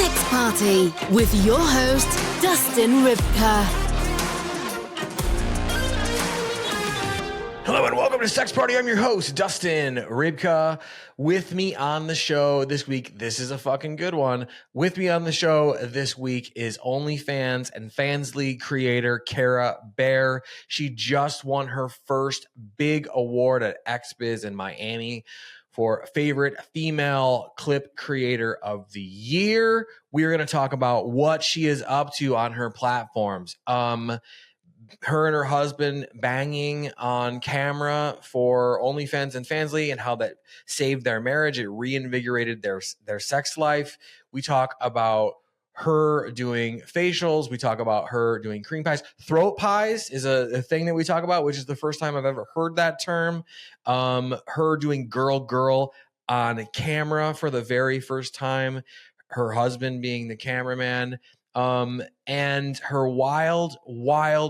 Sex Party with your host, Dustin Rybka. Hello and welcome to Sex Party. I'm your host, Dustin Rybka. With me on the show this week, this is a fucking good one. With me on the show this week is OnlyFans and Fansly creator Kera Bear. She just won her first big award at XBIZ in Miami for favorite female clip creator of the year. We are going to talk about what she is up to on her platforms. Her and her husband banging on camera for OnlyFans and Fansly and how that saved their marriage. It reinvigorated their sex life. We talk about her doing facials. We talk about her doing cream pies. Throat pies is a thing that we talk about, which is the first time I've ever heard that term. Her doing girl on camera for the very first time. Her husband being the cameraman. And her wild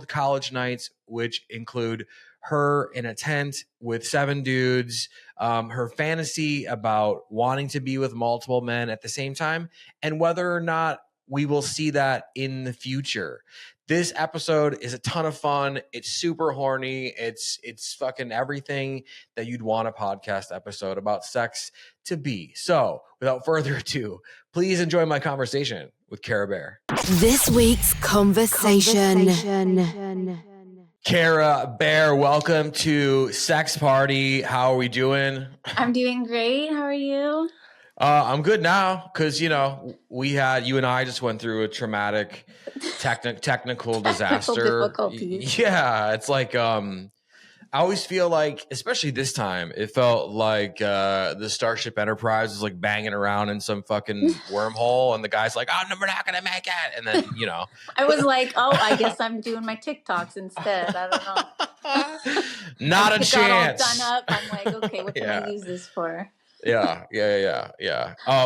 college nights, which include her in a tent with 7 dudes, her fantasy about wanting to be with multiple men at the same time, and whether or not we will see that in the future. This episode is a ton of fun. It's super horny. It's fucking everything that you'd want a podcast episode about sex to be. So without further ado, please enjoy my conversation with Kera Bear. This week's conversation. Kera Bear, welcome to Sex Party. How are we doing? I'm doing great. How are you? I'm good now because, you and I just went through a traumatic technical disaster. Difficulties. Yeah, it's like I always feel like, especially this time, it felt like the Starship Enterprise was like banging around in some fucking wormhole, and the guy's like, "Oh, no, we're not gonna make it," and then I was like, "Oh, I guess I'm doing my TikToks instead." I don't know. Not a chance. Got all done up. I'm like, okay, what can I use this for? Yeah.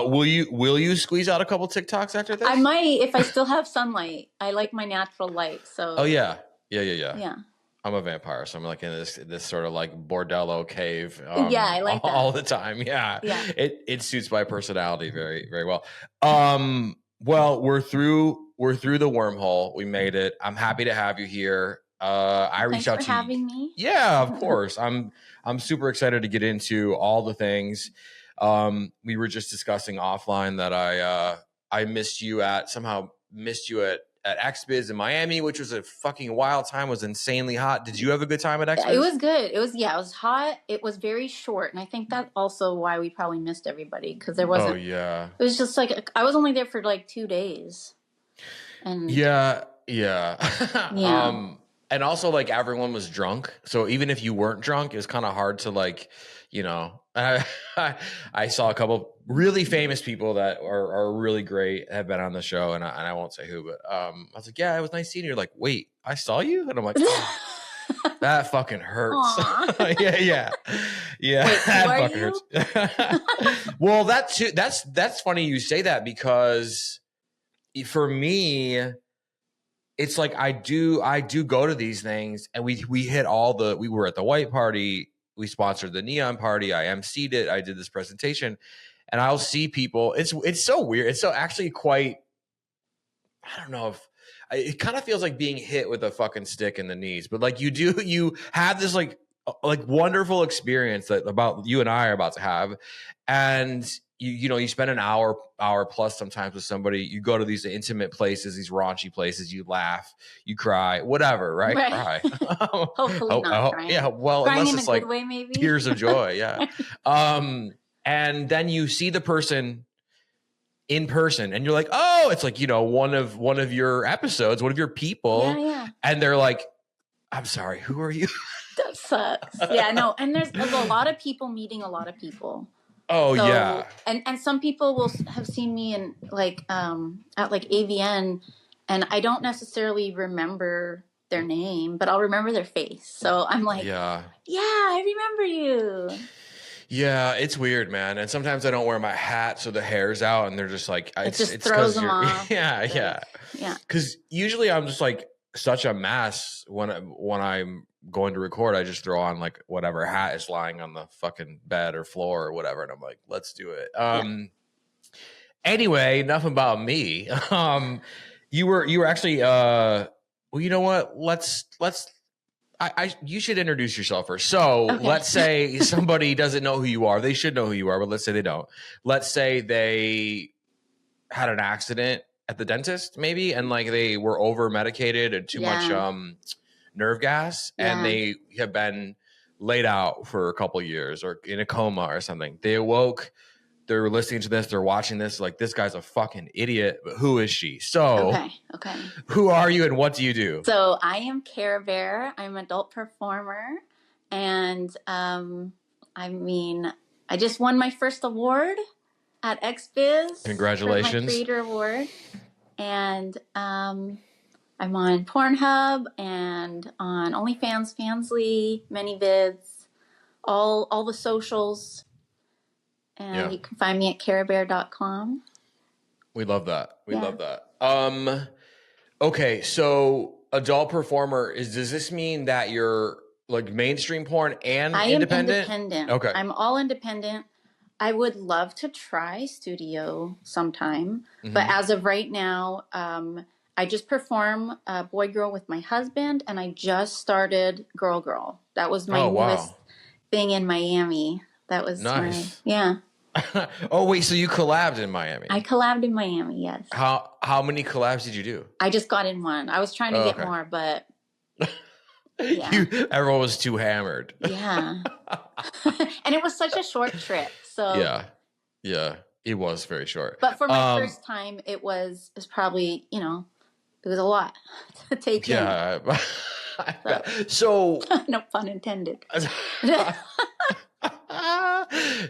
Will you squeeze out a couple TikToks after this? I might if I still have sunlight. I like my natural light. So. Oh yeah. I'm a vampire, so I'm like in this sort of like bordello cave. Yeah, I like that all the time. Yeah. It suits my personality very, very well. Well, we're through the wormhole. We made it. I'm happy to have you here. I reached out to you. Thanks for having me. Yeah, of course. I'm super excited to get into all the things. We were just discussing offline that I missed you at XBIZ in Miami, which was a fucking wild time. It was insanely hot. Did you have a good time at XBIZ? It was good. It was hot. It was very short, and I think that's also why we probably missed everybody because there wasn't. Oh yeah. It was just like I was only there for like 2 days. And yeah. Yeah. And also, like, everyone was drunk. So even if you weren't drunk, it was kind of hard to, like, I saw a couple really famous people that are really great, have been on the show, and I won't say who, but I was like, yeah, it was nice seeing you. You're like, wait, I saw you? And I'm like, oh, that fucking hurts. Yeah. Wait, that fucking hurts. Well, that's funny you say that because for me, it's like I do go to these things, and we hit we were at the white party, we sponsored the neon party, I emceed it, I did this presentation, and I'll see people. It's so weird. It's so actually quite, I don't know if it kind of feels like being hit with a fucking stick in the knees, but like you have this like wonderful experience that about you and I are about to have, and you spend an hour plus sometimes with somebody. You go to these intimate places, these raunchy places. You laugh, you cry, whatever, right? Cry. Hopefully not crying. Yeah, well, crying unless in it's a like good way, maybe. Tears of joy. Yeah. And then you see the person in person, and you're like, oh, it's like one of your episodes, one of your people. Yeah. And they're like, I'm sorry, who are you? That sucks. Yeah, no. And there's a lot of people meeting a lot of people. Oh, so, yeah. And some people will have seen me in like at like AVN, and I don't necessarily remember their name, but I'll remember their face. So I'm like, yeah, I remember you. Yeah, it's weird, man. And sometimes I don't wear my hat, so the hair's out, and they're just like, it just throws them off. Yeah. Because usually I'm just like such a mess when I'm going to record. I just throw on like whatever hat is lying on the fucking bed or floor or whatever, and I'm like, let's do it. Anyway, enough about me. You were actually well, you know what? You should introduce yourself first. So Okay. let's say somebody doesn't know who you are. They should know who you are, but let's say they don't. Let's say they had an accident at the dentist, maybe, and like they were over medicated and too much nerve gas, and they have been laid out for a couple years or in a coma or something. They awoke. They're listening to this. They're watching this. Like, this guy's a fucking idiot. But who is she? So, okay. Who are you and what do you do? So I am Kera Bear. I'm an adult performer, and I just won my first award at XBIZ. Congratulations! For my creator award, and I'm on Pornhub and on OnlyFans, Fansly, many vids, all the socials. And you can find me at kerabear.com. We love that. We love that. Okay, so adult performer, does this mean that you're like mainstream porn and independent? I am independent. Okay. I'm all independent. I would love to try studio sometime. Mm-hmm. But as of right now, I just perform boy girl with my husband, and I just started girl girl. That was my newest thing in Miami. That was nice. Yeah. Oh wait, so you collabed in Miami? I collabed in Miami, yes. How many collabs did you do? I just got in one. I was trying to get more, but everyone was too hammered. Yeah. And it was such a short trip. So yeah, it was very short. But for my first time, it was probably, it was a lot to take in. Yeah. So no pun intended.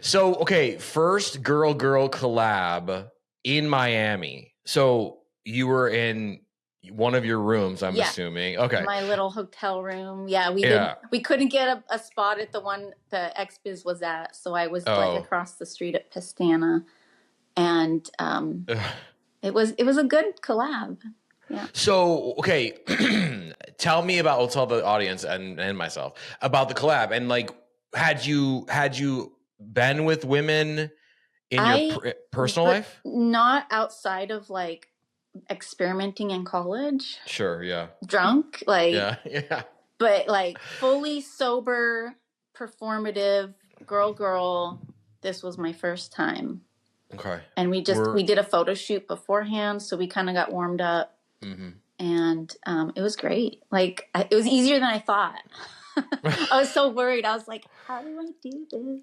So, okay, first girl collab in Miami. So you were in one of your rooms, I'm assuming. Okay. My little hotel room. Yeah, we couldn't get a spot at the one the XBIZ was at, so I was like across the street at Pastana. And it was a good collab. Yeah. So, okay, tell the audience and myself about the collab. And like, had you been with women in your personal life? Not outside of like experimenting in college. Sure, yeah. Drunk, like yeah. But like fully sober, performative, girl. This was my first time. Okay. And we did a photo shoot beforehand, so we kind of got warmed up. Mm-hmm. And it was great. Like it was easier than I thought. I was so worried. I was like, how do I do this?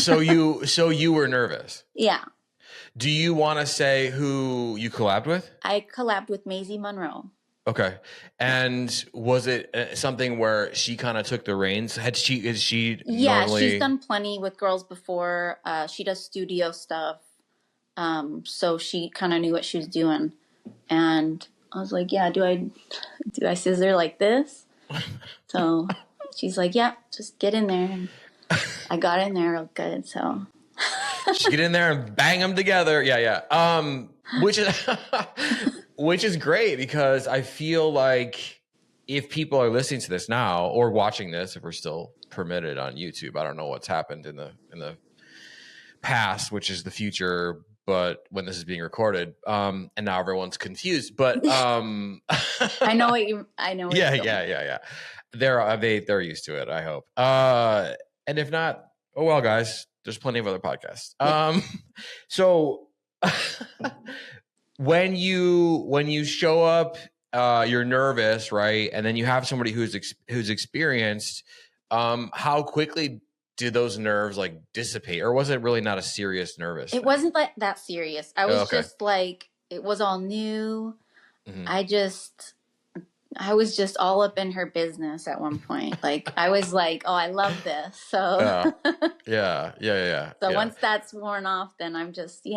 So you were nervous. Yeah. Do you want to say who you collabed with? I collabed with Maisie Monroe. Okay. And was it something where she kind of took the reins? Is she normally... she's done plenty with girls before. She does studio stuff. So she kind of knew what she was doing. And I was like, yeah, do I scissor like this? So she's like, yeah, just get in there. And I got in there real good, so. Just get in there and bang them together. Yeah. Which is great, because I feel like if people are listening to this now or watching this, if we're still permitted on YouTube, I don't know what's happened in the past, which is the future, but when this is being recorded, and now everyone's confused. But I know what you. Yeah. They're used to it, I hope. And if not, oh well, guys, there's plenty of other podcasts. So when you show up, you're nervous, right? And then you have somebody who's experienced. How quickly do those nerves like dissipate, or was it really not a serious nervous thing? It wasn't like that serious. I was just like, it was all new. Mm-hmm. I was just all up in her business at one point. Like I was like, oh, I love this. So yeah. So once that's worn off, then I'm just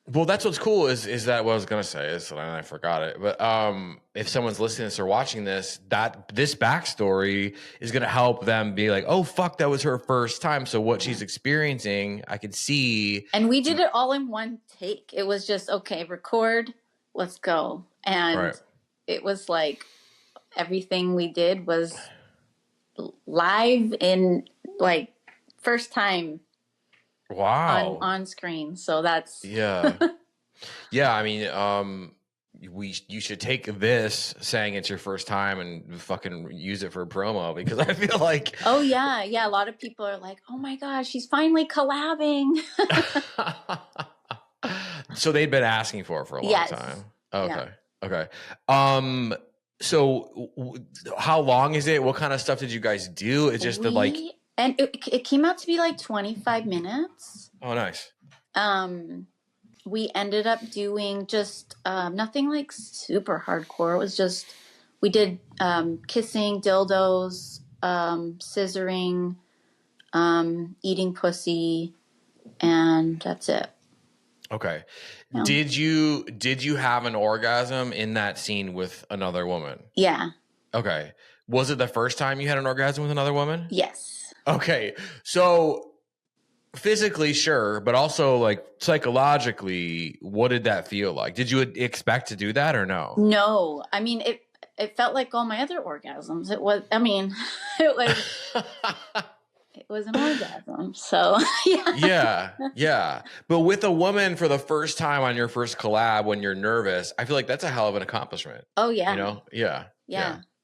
Well, that's what's cool is that what I was gonna say is, and I forgot it. But if someone's listening to this or watching this, this backstory is gonna help them be like, oh fuck, that was her first time. So what she's experiencing, I could see. And we did it all in one take. It was just record, let's go, and it was like everything we did was live in first time. Wow. On screen. So that's Yeah, I mean, you should take this saying it's your first time and fucking use it for a promo, because I feel like oh yeah, a lot of people are like, oh my gosh, she's finally collabing. So they'd been asking for it for a long time. Okay. Okay. So how long is it? What kind of stuff did you guys do? It's just and it came out to be like 25 minutes. Oh, nice. We ended up doing just nothing like super hardcore. It was just, we did kissing, dildos, scissoring, eating pussy, and that's it. Okay. Yeah. Did you have an orgasm in that scene with another woman? Yeah. Okay. Was it the first time you had an orgasm with another woman? Yes. Okay. So physically, sure, but also like psychologically, what did that feel like? Did you expect to do that or no? No. I mean, it felt like all my other orgasms. It was it was an orgasm. So yeah. But with a woman for the first time on your first collab when you're nervous, I feel like that's a hell of an accomplishment. Oh yeah. You know? Yeah.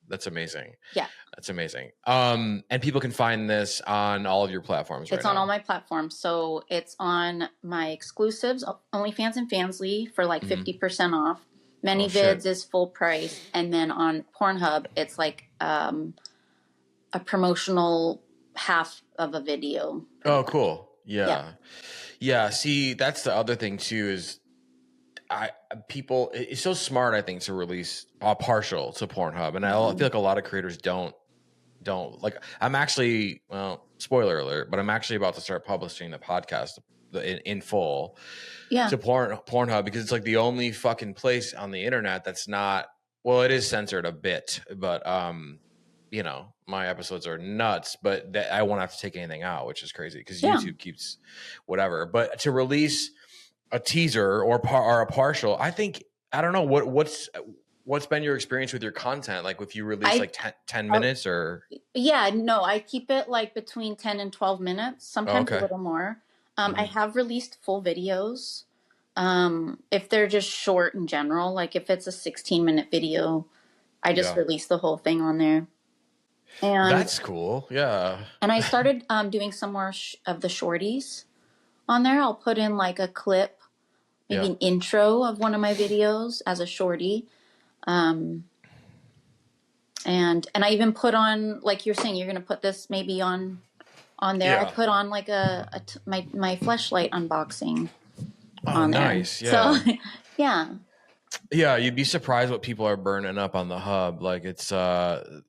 That's amazing. Yeah. That's amazing. And people can find this on all of your platforms, right? It's on all my platforms. So it's on my exclusives, OnlyFans and Fansly, for like 50% off. Many Vids is full price. And then on Pornhub, it's like a promotional half of a video. Oh, cool. Yeah. See, that's the other thing too, is people, it's so smart, I think, to release partial to Pornhub. And I feel like a lot of creators don't like. I'm actually, well, spoiler alert, but I'm actually about to start publishing the podcast in full to Pornhub, because it's like the only fucking place on the internet that's not, well, it is censored a bit, but you know, my episodes are nuts, but I won't have to take anything out, which is crazy because YouTube keeps whatever. But to release a teaser or a partial, I think, I don't know what's been your experience with your content, like if you release like 10 minutes or I keep it like between 10 and 12 minutes, sometimes a little more. I have released full videos if they're just short in general, like if it's a 16-minute video, I just release the whole thing on there. And that's cool. Yeah. And I started doing some more of the shorties on there. I'll put in like a clip, maybe an intro of one of my videos as a shorty. And I even put on, like you're saying, you're going to put this maybe on there. I put on like my fleshlight unboxing on nice. there. Yeah. So, yeah. You'd be surprised what people are burning up on the hub. Like it's, and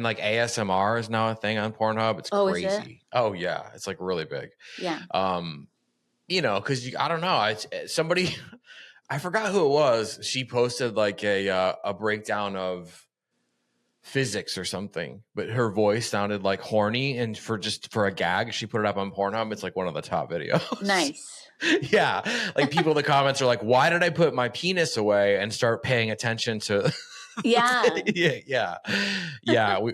like ASMR is now a thing on Pornhub. It's crazy. Is it? Oh yeah. It's like really big. Yeah. You know, cause I don't know. Somebody, I forgot who it was. She posted like a breakdown of physics or something, but her voice sounded like horny, and for a gag, she put it up on Pornhub. It's like one of the top videos. Nice. Yeah. Like people in the comments are like, why did I put my penis away and start paying attention to yeah.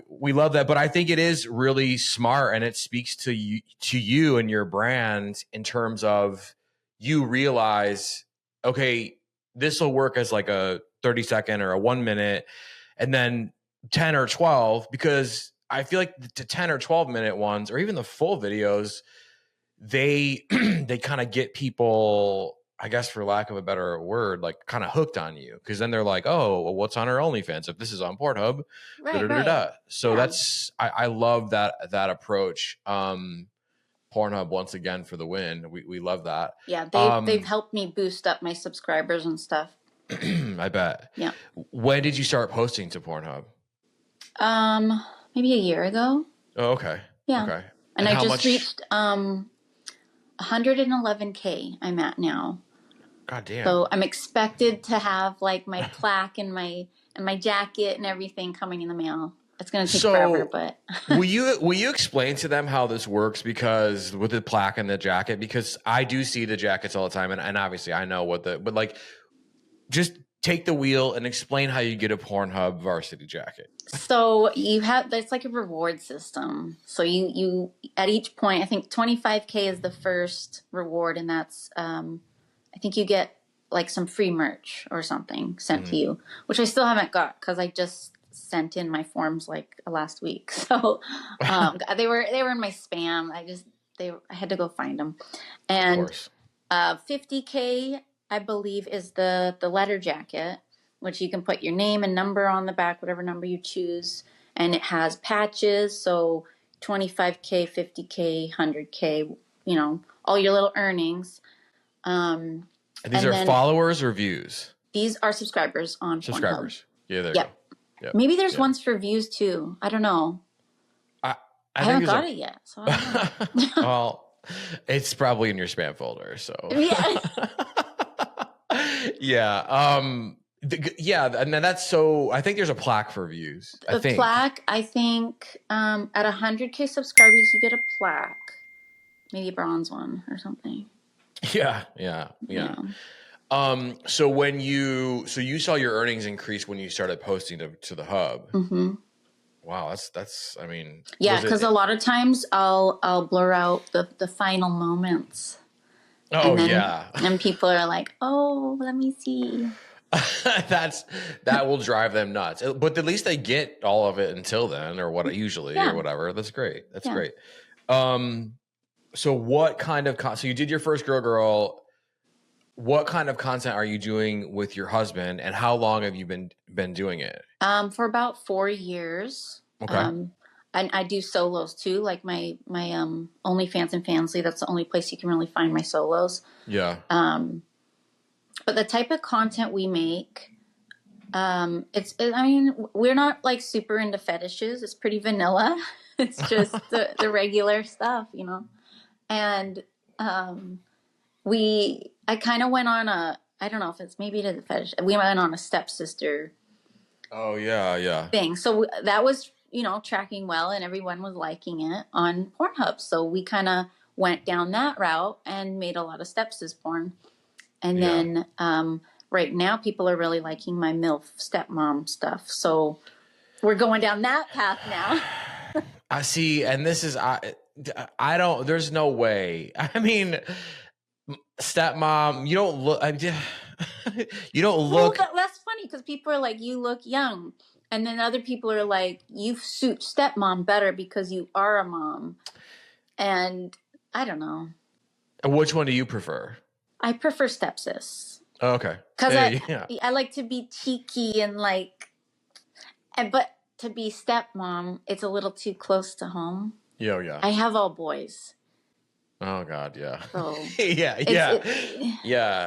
We love that. But I think it is really smart, and it speaks to you and your brand in terms of you realize, okay, this will work as like a 30-second or a 1 minute, and then 10 or 12, because I feel like the 10 or 12-minute ones, or even the full videos, they kind of get people, I guess, for lack of a better word, like kind of hooked on you, because then they're like, oh, well, what's on our OnlyFans if this is on Pornhub? Right. So that's, I love that approach. Pornhub, once again, for the win. We love that. Yeah, they've helped me boost up my subscribers and stuff. I bet. Yeah. When did you start posting to Pornhub? Maybe a year ago. Oh, okay. Yeah. Okay. And I just reached 111K I'm at now. God damn. So I'm expected to have like my plaque and my jacket and everything coming in the mail. It's going to take forever, but will you explain to them how this works? Because with the plaque and the jacket, because I do see the jackets all the time, and obviously I know but like, just take the wheel and explain how you get a Pornhub varsity jacket. So it's like a reward system. So you at each point, I think 25K is the first reward, and that's I think you get like some free merch or something sent to you, which I still haven't got because I just sent in my forms like last week. So they were in my spam. I had to go find them. And 50K, I believe, is the letter jacket, which you can put your name and number on the back, whatever number you choose. And it has patches. So 25K, 50K, 100K, you know, all your little earnings. And these are followers or views? These are subscribers on subscribers. Pornhub. Yeah, there you go. Yep. Maybe there's ones for views too. I don't know. I haven't got it yet. So I don't know. Well, it's probably in your spam folder. So yeah. Yeah. And then that's so. I think there's a plaque for views. Plaque. I think at 100K subscribers you get a plaque, maybe a bronze one or something. Yeah. So when you saw your earnings increase when you started posting to the hub. Mm-hmm. Wow, that's. I mean, yeah, because a lot of times I'll blur out the final moments. Oh, and people are like, "Oh, let me see." That will drive them nuts. But at least they get all of it until then, or what usually, or whatever. That's great. That's great. So what kind of so you did your first girl? What kind of content are you doing with your husband, and how long have you been doing it? For about 4 years. Okay. And I do solos too, like my OnlyFans and Fansly. That's the only place you can really find my solos. Yeah. But the type of content we make, I mean, we're not like super into fetishes. It's pretty vanilla. It's just the regular stuff, you know. And I kind of went on I don't know if it's maybe to the fetish. We went on a stepsister. Oh yeah. Thing. So that was, you know, tracking well, and everyone was liking it on Pornhub. So we kind of went down that route and made a lot of stepsis porn. And then right now people are really liking my MILF stepmom stuff. So we're going down that path now. I see. And this is, I don't, there's no way. I mean, stepmom, you don't look, you don't look. Well, that's funny because people are like, you look young. And then other people are like, you suit stepmom better because you are a mom. And I don't know. Which one do you prefer? I prefer stepsis. Oh, okay. Because I like to be cheeky and like, but to be stepmom, it's a little too close to home. Yeah. I have all boys. Oh God, yeah. So yeah.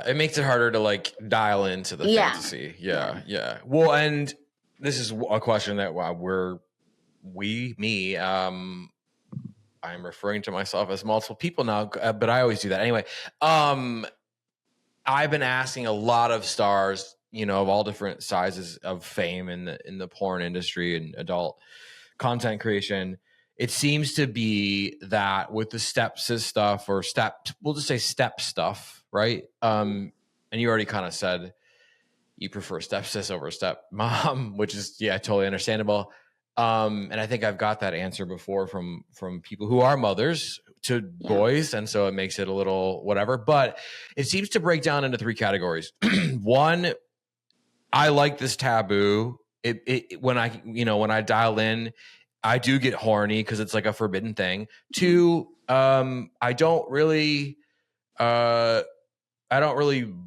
It makes it harder to like dial into the fantasy. Yeah. Well, and this is a question that I'm referring to myself as multiple people now, but I always do that anyway. I've been asking a lot of stars, you know, of all different sizes of fame in the porn industry and adult content creation. It seems to be that with the stepsis stuff or we'll just say step stuff, right? And you already kind of said you prefer stepsis over stepmom, which is, totally understandable. And I think I've got that answer before from people who are mothers to boys. And so it makes it a little whatever, but it seems to break down into 3 categories. One, I like this taboo. When I dial in, I do get horny because it's like a forbidden thing. 2, I don't really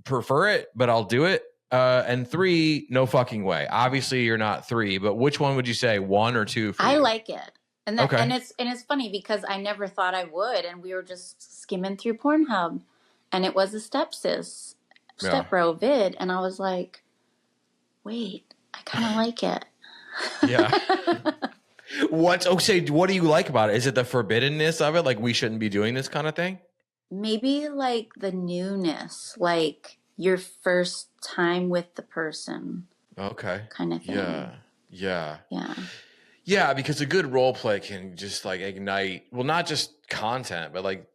prefer it, but I'll do it. And 3, no fucking way. Obviously you're not 3, but which one would you say, 1 or 2? For I you? like it. And it's funny because I never thought I would. And we were just skimming through Pornhub and it was a stepsis stepbro vid. And I was like, wait, I kind of like it. Yeah. What do you like about it? Is it the forbiddenness of it? Like we shouldn't be doing this kind of thing? Maybe like the newness, like your first time with the person. Okay. Kind of thing. Yeah, because a good role play can just like ignite, well, not just content, but like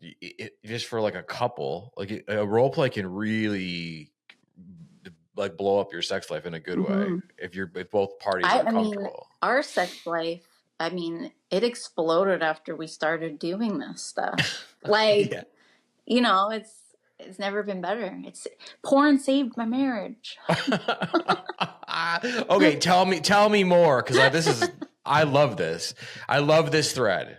just for like a couple, like a role play can really like blow up your sex life in a good way if both parties are comfortable. Mean, our sex life, it exploded after we started doing this stuff. Like, you know, it's never been better. It's porn saved my marriage. Okay, tell me more, because I love this. I love this thread.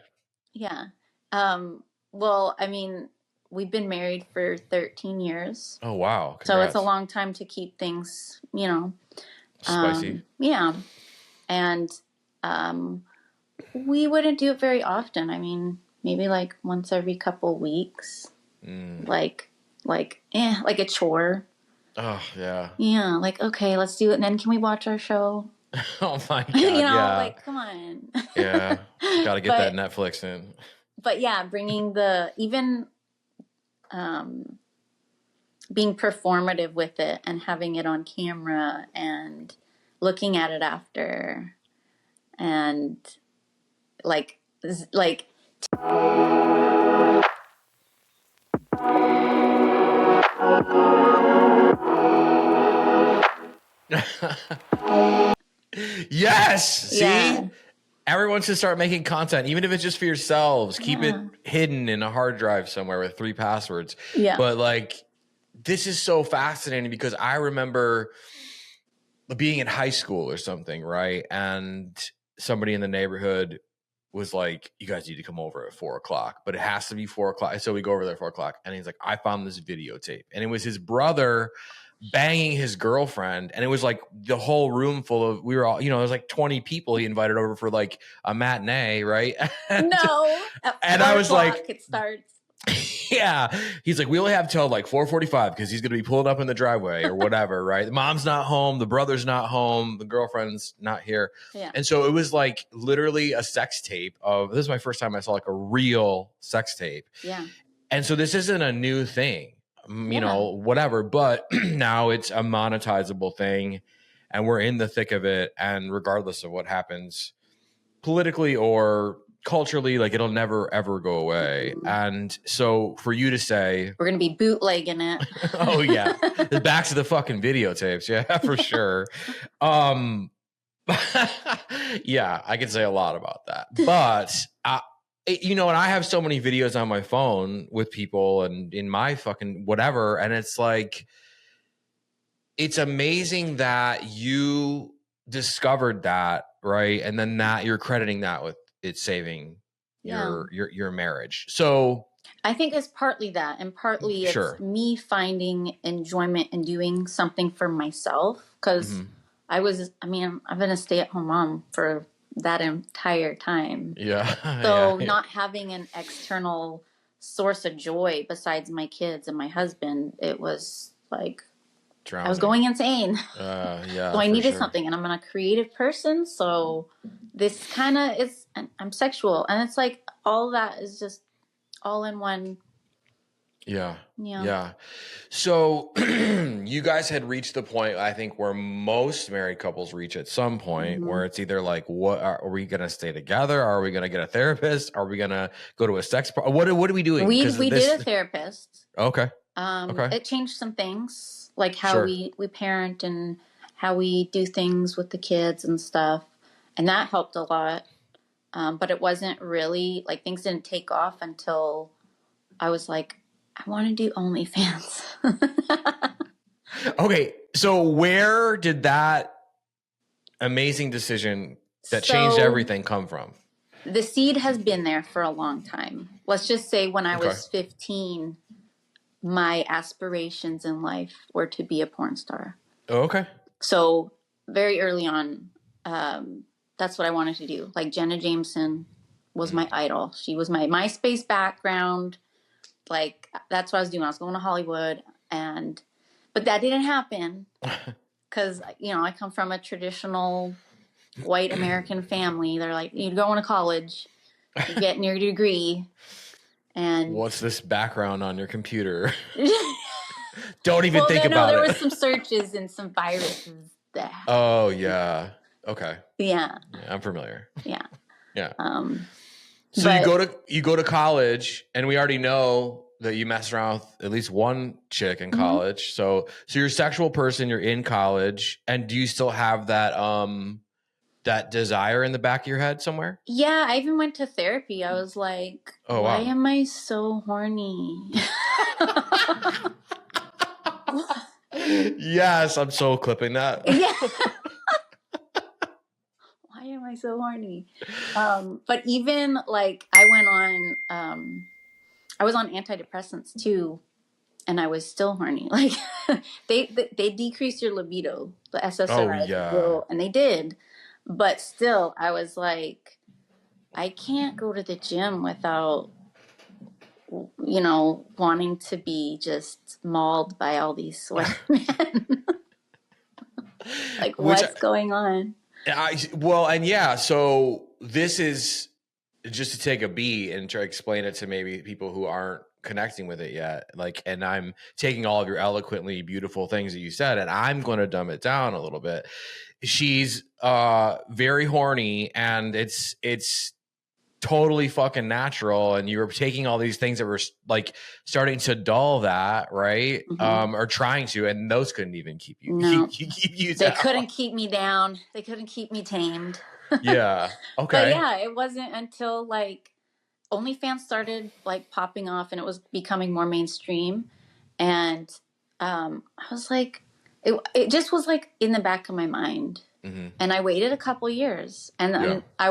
Yeah. Well, I mean, we've been married for 13 years. Oh wow! Congrats. So it's a long time to keep things, spicy. Yeah, and we wouldn't do it very often. I mean, maybe like once every couple weeks, like a chore. Oh yeah. Yeah, like okay, let's do it, and then can we watch our show? Oh my god! Yeah. Like come on. Yeah, got to get that Netflix in. But yeah, bringing being performative with it and having it on camera and looking at it after and like Yes. See? Yeah. Everyone should start making content, even if it's just for yourselves. Keep it hidden in a hard drive somewhere with 3 passwords. Yeah. But like, this is so fascinating because I remember being in high school or something, right? And somebody in the neighborhood was like, you guys need to come over at 4:00, but it has to be 4:00. So we go over there at 4:00, and he's like, I found this videotape, and it was his brother banging his girlfriend, and it was like the whole room full of, we were all, there was like 20 people he invited over for like a matinee, right? And I was like, it starts. Yeah, he's like, we only have till like 4:45 because he's gonna be pulling up in the driveway or whatever, right? The mom's not home, the brother's not home, the girlfriend's not here. Yeah. And so it was like literally a sex tape of, this is my first time I saw like a real sex tape. Yeah. And so this isn't a new thing, whatever, but now it's a monetizable thing and we're in the thick of it. And regardless of what happens politically or culturally, like it'll never ever go away. And so for you to say we're gonna be bootlegging it. Oh yeah, the backs of the fucking videotapes, yeah, for sure. Yeah, I can say a lot about that, but and I have so many videos on my phone with people and in my fucking whatever, and it's like, it's amazing that you discovered that, right? And then that you're crediting that with it saving your marriage. So I think it's partly that, and partly it's me finding enjoyment in doing something for myself. Because I've been a stay-at-home mom for that entire time. Yeah. So not having an external source of joy besides my kids and my husband, it was like, drowning. I was going insane. So I needed something, and I'm a creative person. So this kind of is, I'm sexual, and it's like all that is just all in one. Yeah. So you guys had reached the point, I think, where most married couples reach at some point, where it's either like, what are we going to stay together? Are we going to get a therapist? Are we going to go to a sex party? What are we doing? We did a therapist. Okay. It changed some things, like how we parent and how we do things with the kids and stuff. And that helped a lot. But it wasn't really, like, things didn't take off until I was like, I want to do OnlyFans. Okay. So where did that amazing decision that changed everything come from? The seed has been there for a long time. Let's just say when I was 15, my aspirations in life were to be a porn star. Oh, okay. So very early on, that's what I wanted to do. Like Jenna Jameson was my idol. She was my MySpace background. Like, that's what I was doing. I was going to Hollywood, but that didn't happen because, I come from a traditional white American family. They're like, you're going to college, you're getting your degree. And what's this background on your computer? Don't even think about it. There was some searches and some viruses there. Oh, yeah. Okay. Yeah. I'm familiar. Yeah. Yeah. So you go to college, and we already know that you messed around with at least one chick in college. So you're a sexual person, you're in college, and do you still have that that desire in the back of your head somewhere? Yeah, I even went to therapy. I was like, why am I so horny? Yes, I'm so clipping that. Yeah. Why am I so horny? But even like I was on antidepressants too, and I was still horny. Like they decrease your libido, the SSRIs, and they did. But still, I was like, I can't go to the gym without, wanting to be just mauled by all these sweaty men. Like, what's going on? So this is just to take a beat and try to explain it to maybe people who aren't connecting with it yet. Like, and I'm taking all of your eloquently beautiful things that you said, and I'm going to dumb it down a little bit. She's very horny, and it's totally fucking natural, and you were taking all these things that were like starting to dull that, right? Mm-hmm. Or trying to, and those couldn't even keep you. No, keep you down. They couldn't keep me down. They couldn't keep me tamed. Yeah. Okay. But yeah, it wasn't until like OnlyFans started like popping off, and it was becoming more mainstream, and I was like, it just was like in the back of my mind. Mm-hmm. And I waited a couple years, and then I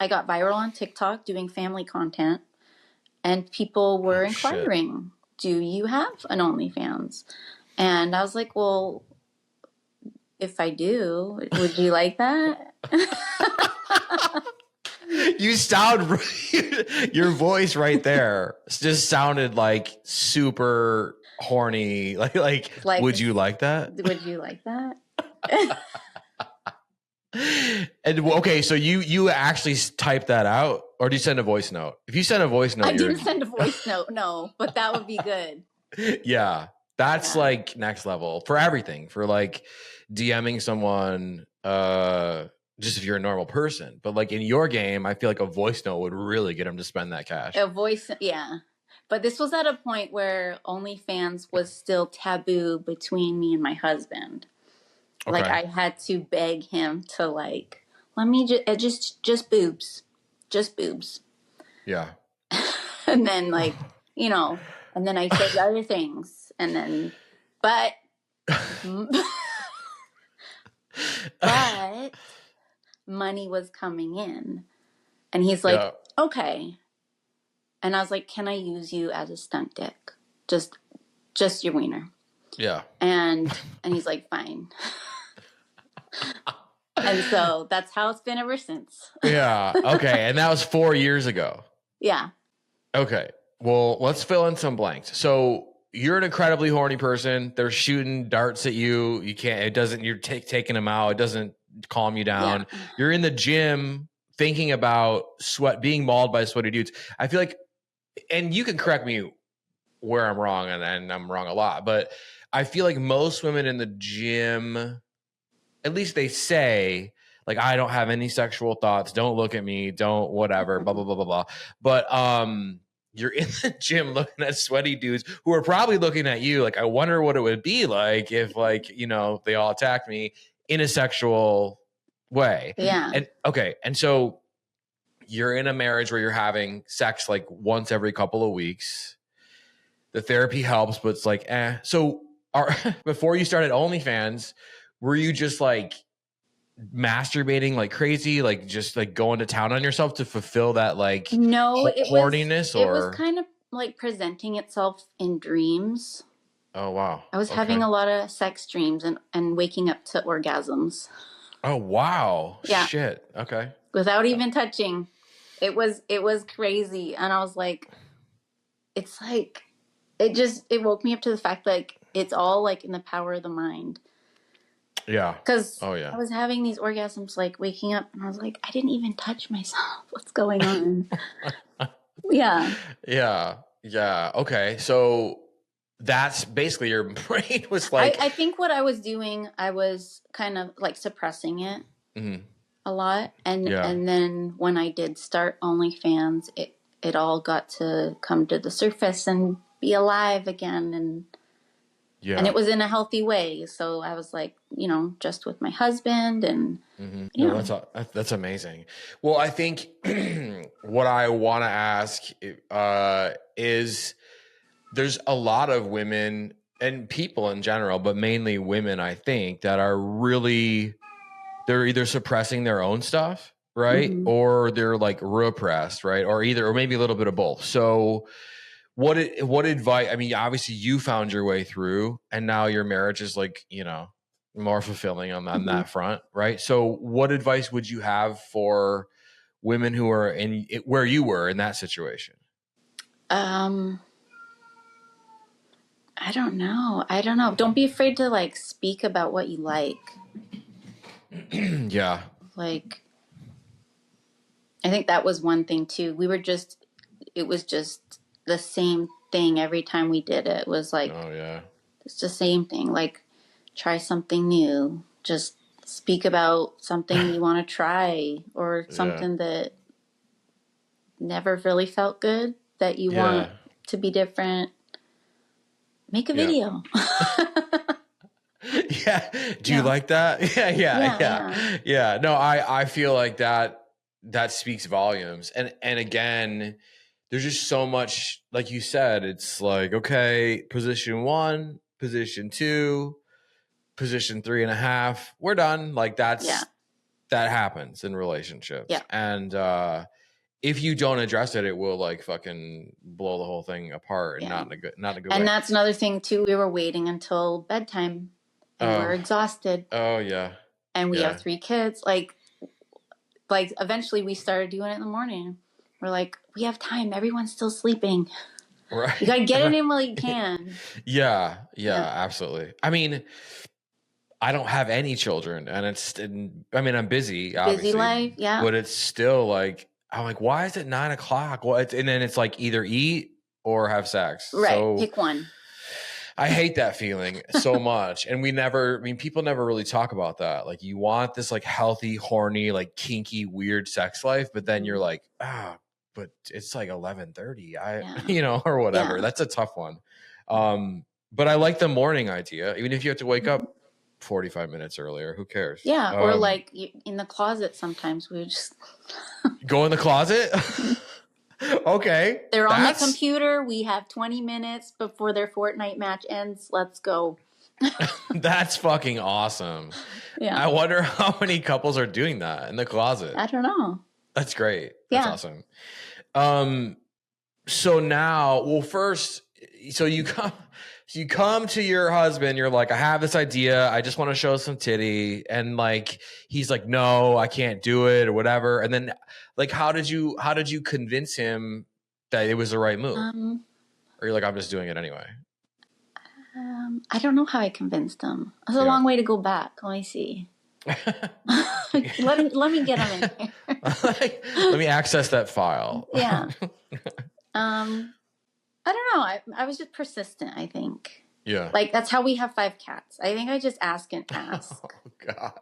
got viral on TikTok doing family content, and people were inquiring, do you have an OnlyFans? And I was like, well, if I do, would you like that? You sound, your voice right there just sounded like super horny. Like would you like that? Would you like that? And okay, so you actually typed that out, or do you send a voice note? If you send a voice note, I didn't send a voice note, no, but that would be good. Yeah, that's like next level for everything. For like DMing someone, just if you're a normal person, but like in your game, I feel like a voice note would really get them to spend that cash. A voice, yeah. But this was at a point where OnlyFans was still taboo between me and my husband. Okay. Like I had to beg him to like, let me just boobs, just boobs. Yeah. And then like, and then I said other things, and then, but money was coming in, and he's like, okay. And I was like, can I use you as a stunt dick? Just your wiener. Yeah. And he's like, fine. And so that's how it's been ever since. Yeah. Okay. And that was 4 years ago. Yeah. Okay. Well, let's fill in some blanks. So you're an incredibly horny person. They're shooting darts at you. You're taking them out. It doesn't calm you down. Yeah. You're in the gym thinking about being mauled by sweaty dudes. I feel like, and you can correct me where I'm wrong, and I'm wrong a lot, but I feel like most women in the gym, at least they say, like, I don't have any sexual thoughts. Don't look at me. Don't whatever, blah, blah, blah, blah, blah. But you're in the gym looking at sweaty dudes who are probably looking at you like, I wonder what it would be like if, like, they all attacked me in a sexual way. Yeah. And okay. And so you're in a marriage where you're having sex like once every couple of weeks. The therapy helps, but it's like, So before you started OnlyFans, were you just like masturbating like crazy, like just like going to town on yourself to fulfill that like horniness? It was kind of like presenting itself in dreams. Oh, wow. I was having a lot of sex dreams and waking up to orgasms. Oh, wow. Yeah. Shit. Okay. Without even touching. It was crazy. And I was like, it's like, it woke me up to the fact that like, it's all like in the power of the mind. Yeah. Because I was having these orgasms, like waking up, and I was like, I didn't even touch myself. What's going on? Yeah. Yeah. Yeah. Okay. So that's basically your brain was like. I think what I was doing, I was kind of like suppressing it a lot. And then when I did start OnlyFans, it all got to come to the surface and be alive again. And And it was in a healthy way. So I was like, you know, just with my husband and, you know. No, that's amazing. Well, I think what I want to ask is there's a lot of women and people in general, but mainly women, I think, that are really, they're either suppressing their own stuff, right? Or they're like repressed, right? Or maybe a little bit of both. So what advice, I mean, obviously you found your way through and now your marriage is like, you know, more fulfilling on that front, right? So what advice would you have for women who are where you were in that situation? I don't know. Don't be afraid to like speak about what you like. Yeah. Like, I think that was one thing too. It was just the same thing every time we did it. It was like, oh yeah, it's the same thing. Like, try something new. Just speak about something you want to try or something that never really felt good that you want to be different. Make a video. Yeah. Do you like that? Yeah. No, I feel like that speaks volumes. And again, there's just so much, like you said, it's like, okay, position 1, position 2, position 3.5, we're done. Like that happens in relationships. Yeah. And if you don't address it, it will like fucking blow the whole thing apart and not in a good way. And that's another thing too. We were waiting until bedtime and we're exhausted. Oh yeah. And we have 3 kids. Like eventually we started doing it in the morning. We're like, we have time. Everyone's still sleeping. Right. You gotta get it in while you can. Yeah, absolutely. I mean, I don't have any children, and I'm busy, obviously. Busy life, yeah. But it's still like, I'm like, why is it 9:00? Well, and then it's like either eat or have sex. Right, so pick one. I hate that feeling so much. And people never really talk about that. Like you want this like healthy, horny, like kinky, weird sex life, but then you're like, but it's like 11:30. You know, or whatever. That's a tough one. But I like the morning idea. Even if you have to wake up 45 minutes earlier, who cares? Yeah, or like in the closet sometimes we just go in the closet. Okay. They're on the computer. We have 20 minutes before their Fortnite match ends. Let's go. That's fucking awesome. Yeah. I wonder how many couples are doing that in the closet. I don't know. That's great. That's awesome. So now, well, first, so you come to your husband, you're like, I have this idea. I just want to show some titty. And like, he's like, no, I can't do it or whatever. And then like, how did you convince him that it was the right move? Or you're like, I'm just doing it anyway. I don't know how I convinced him. It's a long way to go back. Let me see. let me get him in here. Let me access that file. Yeah. I don't know. I was just persistent, I think. Yeah. Like, that's how we have 5 cats. I think I just ask and ask. Oh, God.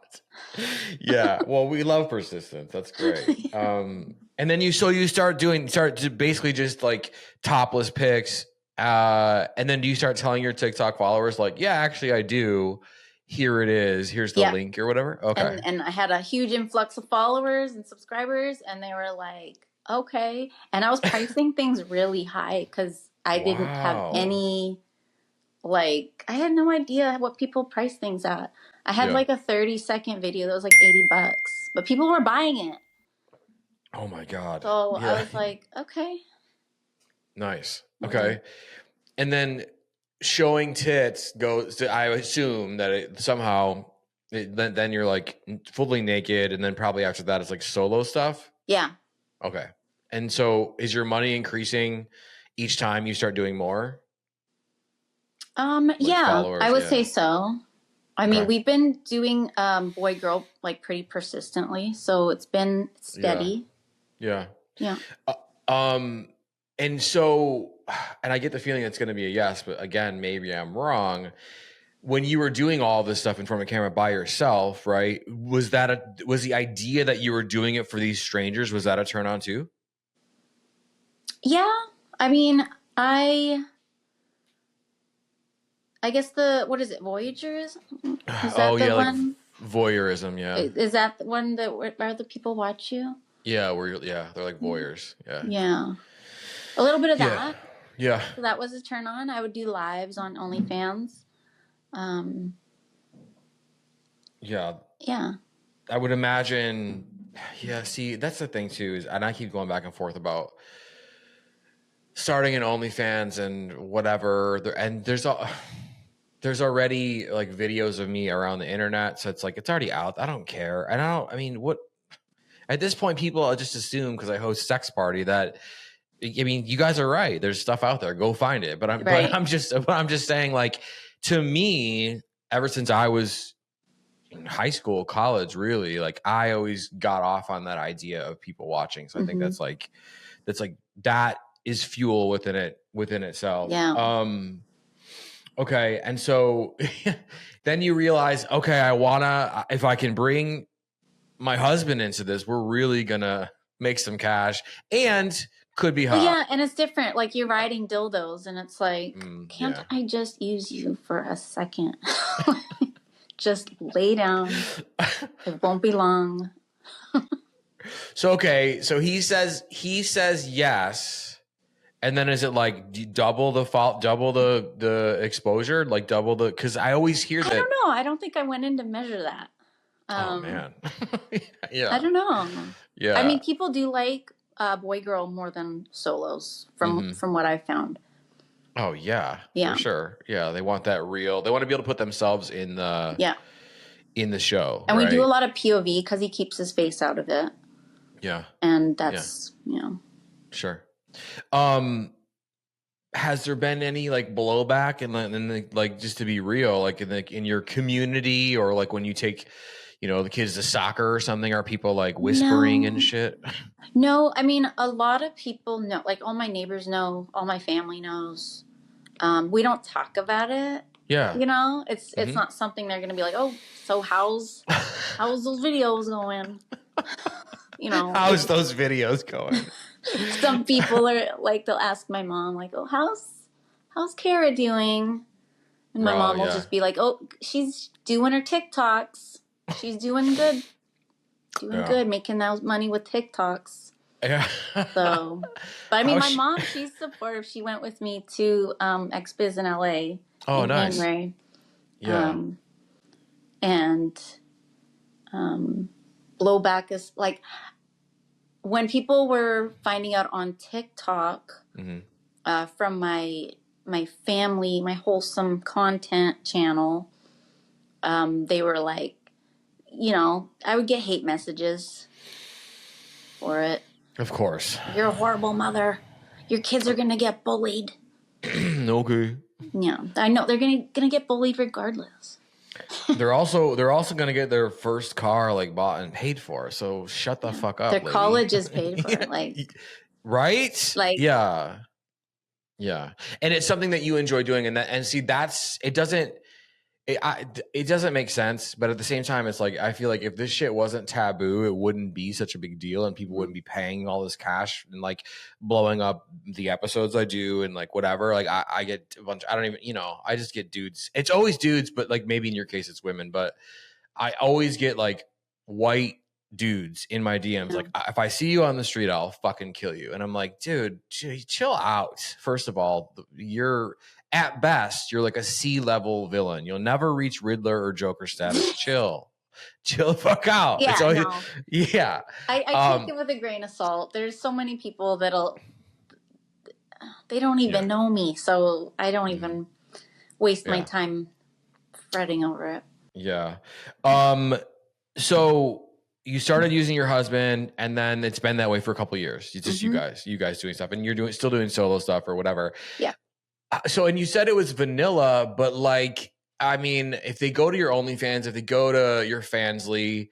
Yeah. Well, we love persistence. That's great. And then you start to basically just like topless pics. And then do you start telling your TikTok followers like, yeah, actually I do. Here it is. Here's the link or whatever. Okay. And I had a huge influx of followers and subscribers and they were like, okay. And I was pricing things really high because I didn't have any, like, I had no idea what people price things at. I had like a 30-second video that was like $80, but people were buying it. Oh my God. So I was like, okay. Nice. Okay. And then showing tits goes to, I assume that it somehow, then you're like fully naked. And then probably after that, it's like solo stuff. Yeah. Okay. And so is your money increasing each time you start doing more? Yeah, I would say so. I mean, we've been doing boy girl like pretty persistently, so it's been steady. Yeah. Yeah. And so, and I get the feeling it's going to be a yes, but again, maybe I'm wrong. When you were doing all this stuff in front of a camera by yourself, right? Was the idea that you were doing it for these strangers, was that a turn on too? Yeah. I mean, I guess what is it, Voyagers? Is that the one? Like voyeurism, yeah. Is that the one that where the people watch you? Yeah, they're like voyeurs. Yeah. Yeah. A little bit of that. Yeah. So that was a turn on. I would do lives on OnlyFans. Yeah. Yeah. I would imagine. Yeah. See, that's the thing too. And I keep going back and forth about starting an OnlyFans and whatever. And there's already like videos of me around the internet, so it's like it's already out. I don't care. And I mean, what? At this point, people just assume because I host Sex Party that. I mean, you guys are right. There's stuff out there. Go find it. But I'm just saying, like, to me, ever since I was in high school, college, really, like, I always got off on that idea of people watching. So I think that is fuel within itself. Yeah. Okay. And so then you realize, okay, if I can bring my husband into this, we're really gonna make some cash and could be hot. Well, yeah, and it's different. Like you're riding dildos, and it's like, can't I just use you for a second? Just lay down. It won't be long. So he says yes, and then is it like double the exposure, like double the? Because I always hear that. I don't know. I don't think I went in to measure that. Oh man, yeah. I don't know. Yeah, I mean, people do like boy girl more than solos from what I've found. Oh yeah, for sure. Yeah, they want that real. They want to be able to put themselves in the show. And we do a lot of POV because he keeps his face out of it. Yeah, and that's sure. Has there been any like blowback and like just to be real, like in your community or like when you take the kids to soccer or something? Are people like whispering and shit? No, I mean, a lot of people know, like all my neighbors know, all my family knows. We don't talk about it. Yeah. It's not something they're going to be like, oh, so how's those videos going? How's those videos going? Some people are like, they'll ask my mom like, oh, how's Cara doing? And my mom will just be like, oh, she's doing her TikToks. She's doing good. Good, making that money with TikToks. Yeah. So, but I mean, my mom, she's supportive. She went with me to XBIZ in LA. Oh, nice. January. Yeah. And blowback is like when people were finding out on TikTok from my family, my wholesome content channel. They were like, I would get hate messages for it. Of course. You're a horrible mother. Your kids are going to get bullied. Okay. Yeah, I know they're going to get bullied regardless. They're also going to get their first car like bought and paid for. So shut the fuck up. Their lady. college is paid for. Like, right? Like, yeah. And it's something that you enjoy doing, and see, it doesn't make sense, but at the same time, it's like I feel like if this shit wasn't taboo, it wouldn't be such a big deal, and people wouldn't be paying all this cash and like blowing up the episodes I do and like whatever. Like I get a bunch. I don't even, I just get dudes. It's always dudes, but like maybe in your case it's women. But I always get like white dudes in my DMs. Like if I see you on the street, I'll fucking kill you. And I'm like, dude, chill out. First of all, at best, you're like a C-level villain. You'll never reach Riddler or Joker status. Chill the fuck out. Yeah, it's always, no. Yeah. I take it with a grain of salt. There's so many people they don't even know me, so I don't even waste my time fretting over it. Yeah. So you started using your husband, and then it's been that way for a couple of years. It's just you guys doing stuff, and you're still doing solo stuff or whatever. Yeah. So, and you said it was vanilla, but like, I mean, if they go to your OnlyFans, if they go to your Fansly,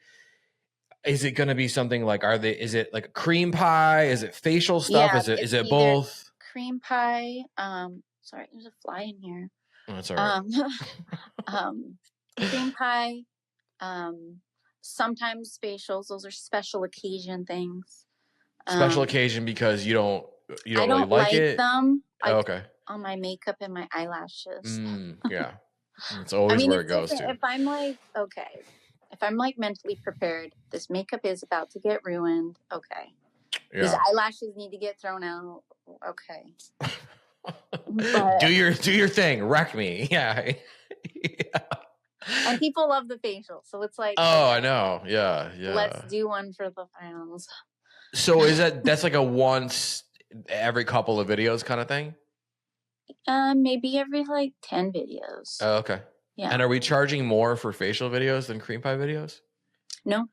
is it going to be something like, is it like cream pie? Is it facial stuff? Yeah, is it both? Cream pie. Sorry, there's a fly in here. Oh, that's all right. Cream pie. Sometimes facials. Those are special occasion things. Special occasion because you don't I really like it? them. Oh, okay. on my makeup and my eyelashes. Yeah. It's always where it goes to. If I'm like, okay, if I'm like mentally prepared, this makeup is about to get ruined. Okay. Yeah. These eyelashes need to get thrown out. Okay. But, do your thing. Wreck me. Yeah. And people love the facial. So it's like, oh, okay, I know. Yeah. Let's do one for the fans. So that's like a once every couple of videos kind of thing? Maybe every like 10 videos. Oh, okay. Yeah. And are we charging more for facial videos than cream pie videos? No.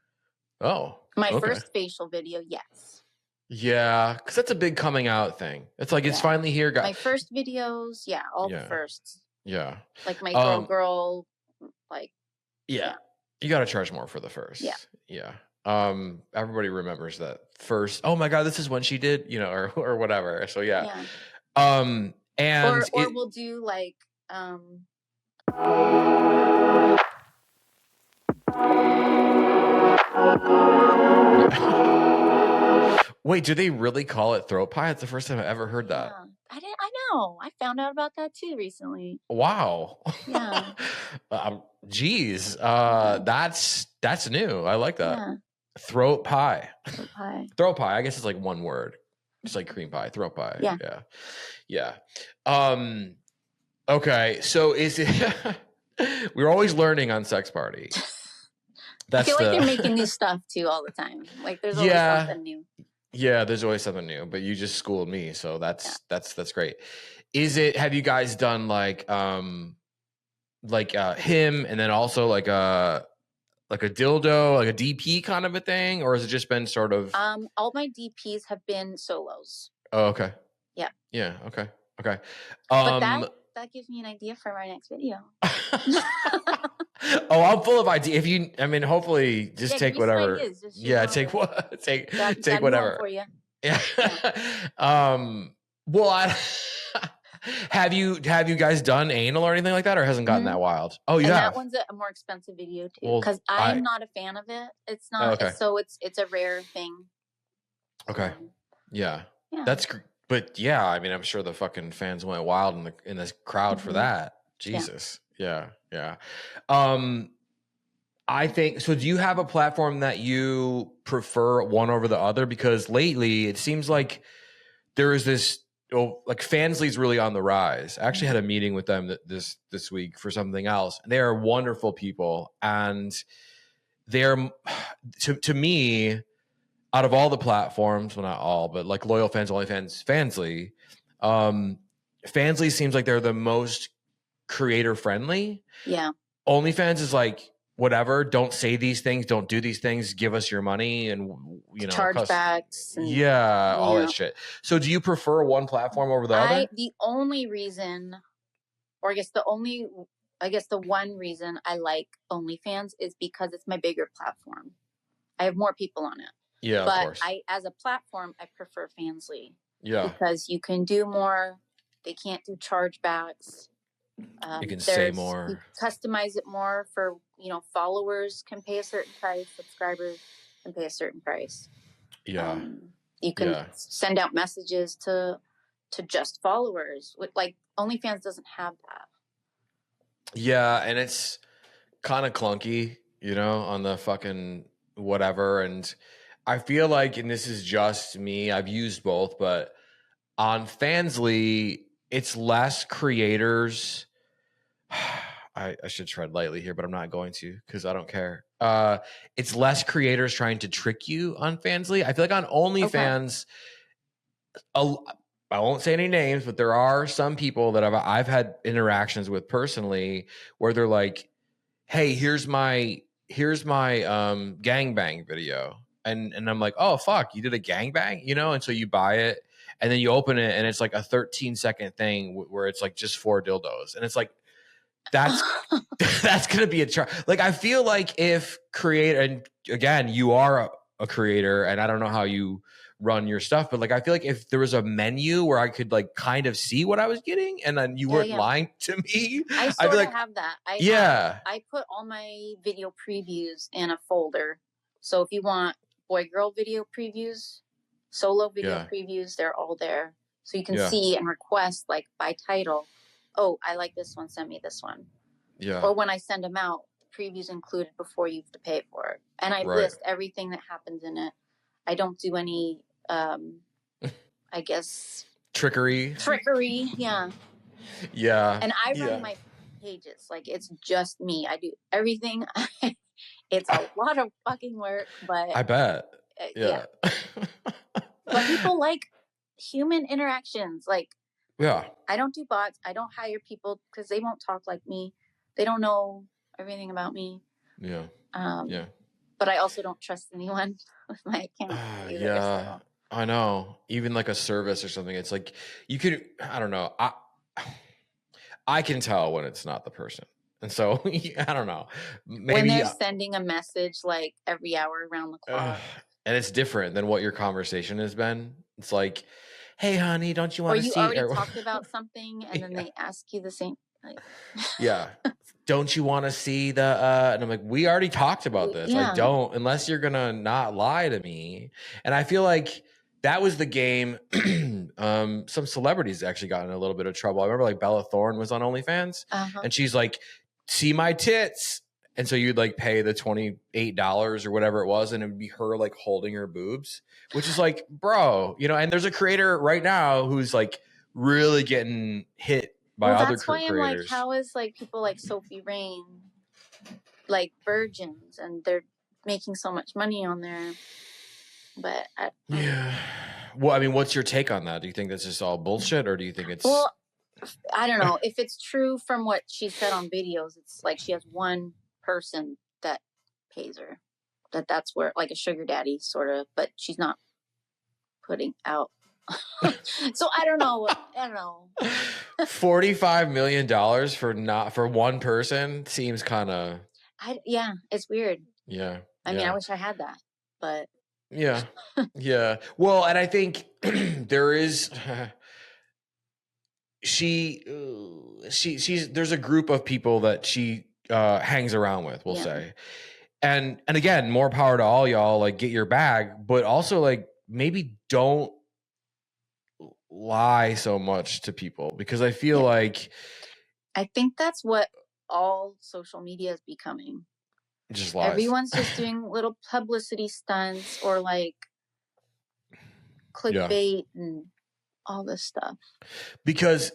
Oh. My first facial video, yes. Yeah, because that's a big coming out thing. It's like it's finally here, guys. My first videos, all the firsts. Yeah. Like my girl, like. Yeah. You got to charge more for the first. Yeah. Everybody remembers that first. Oh my God, this is when she did, or whatever. So yeah. And or we'll do like Wait, do they really call it throat pie? It's the first time I've ever heard that. I know. I found out about that too recently. Wow. Yeah. Geez. That's new. I like that. Yeah. Throat pie. Throat pie. I guess it's like one word. It's like cream pie. Throat pie. Yeah. Okay. So is it we're always learning on Sex Party. I feel like they're making new stuff too all the time. Like there's always something new. Yeah, there's always something new, but you just schooled me, so that's great. Have you guys done like him and then also like a dildo, like a DP kind of a thing, or has it just been sort of all my DPs have been solos. Oh, okay. Yeah. Yeah, okay. But that gives me an idea for my next video. Oh, I'm full of ideas. Hopefully just take whatever. Ideas, take what? Take whatever. For you. Yeah. Well, have you guys done anal or anything like that, or hasn't gotten that wild? Oh, you have. That one's a more expensive video too, because I'm not a fan of it. It's not. Oh, okay. So it's a rare thing. Okay. Yeah. That's. But yeah, I'm sure the fucking fans went wild in this crowd for that. Jesus. Yeah. I think so. Do you have a platform that you prefer one over the other? Because lately it seems like there is this, like Fansly's really on the rise. I actually had a meeting with them this week for something else. And they are wonderful people. And they're, to me, out of all the platforms, well, not all, but like loyal fans, OnlyFans, Fansly, Fansly seems like they're the most creator friendly. Yeah. OnlyFans is like, whatever, don't say these things, don't do these things, give us your money and chargebacks. All that shit. So do you prefer one platform over the other? The only reason, or I guess the one reason I like OnlyFans is because it's my bigger platform. I have more people on it. Yeah, but of course. As a platform, I prefer Fansly. Yeah. Because you can do more. They can't do chargebacks. You can say more. You customize it more for, followers can pay a certain price, subscribers can pay a certain price. Yeah. You can send out messages to just followers. Like OnlyFans doesn't have that. Yeah, and it's kind of clunky, on the fucking whatever. And I feel like, and this is just me, I've used both, but on Fansly, it's less creators. I should tread lightly here, but I'm not going to because I don't care. It's less creators trying to trick you on Fansly. I feel like on OnlyFans, I won't say any names, but there are some people that I've had interactions with personally where they're like, "Hey, here's my gangbang video," and I'm like, "Oh fuck, you did a gangbang," and so you buy it. And then you open it and it's like a 13-second thing where it's like just 4 dildos. And it's like, that's going to be a charge. Like, I feel like if creator, and again, you are a creator and I don't know how you run your stuff, but like, I feel like if there was a menu where I could like kind of see what I was getting and then you weren't lying to me. I sort of have that. I put all my video previews in a folder. So if you want boy-girl video previews, solo video previews, they're all there. So you can see and request like by title, oh, I like this one, send me this one. Yeah. Or when I send them out, previews included before you have to pay for it. And I list everything that happens in it. I don't do any, I guess... Trickery, yeah. Yeah. And I run my pages. Like, it's just me. I do everything. It's a lot of fucking work, but... I bet. Yeah. But people like human interactions. Like, I don't do bots. I don't hire people because they won't talk like me. They don't know everything about me. Yeah. But I also don't trust anyone with my account either. So. I know. Even like a service or something. It's like you could. I don't know. I can tell when it's not the person, and so I don't know. Maybe when they're sending a message like every hour around the clock, and it's different than what your conversation has been. It's like, hey, honey, don't you want to see? Or you already talked about something, and then they ask you the same. Like... Don't you want to see the? And I'm like, we already talked about this. I don't, unless you're gonna not lie to me. And I feel like that was the game. Some celebrities actually got in a little bit of trouble. I remember like Bella Thorne was on OnlyFans, and she's like, "See my tits." And so you'd like pay the $28 or whatever it was, and it'd be her like holding her boobs, which is like, bro, you know. And there's a creator right now who's like really getting hit by other creators. That's why I'm like, how is like people like Sophie Rain, like virgins, and they're making so much money on there. But well, I mean, what's your take on that? Do you think that's just all bullshit, or do you think it's... Well, I don't know. If it's true from what she said on videos, it's like she has one person that pays her. That's where, like a sugar daddy sort of, but she's not putting out. So I don't know. $45 million for one person seems kind of... it's weird. Yeah. I mean, I wish I had that, but... Yeah. Well, and I think there is... she's there's a group of people that she hangs around with, we'll say. And again, more power to all y'all, like get your bag, but also like maybe don't lie so much to people, because I feel like... I think that's what all social media is becoming. Just lies. Everyone's just doing little publicity stunts or like clickbait and all this stuff. Because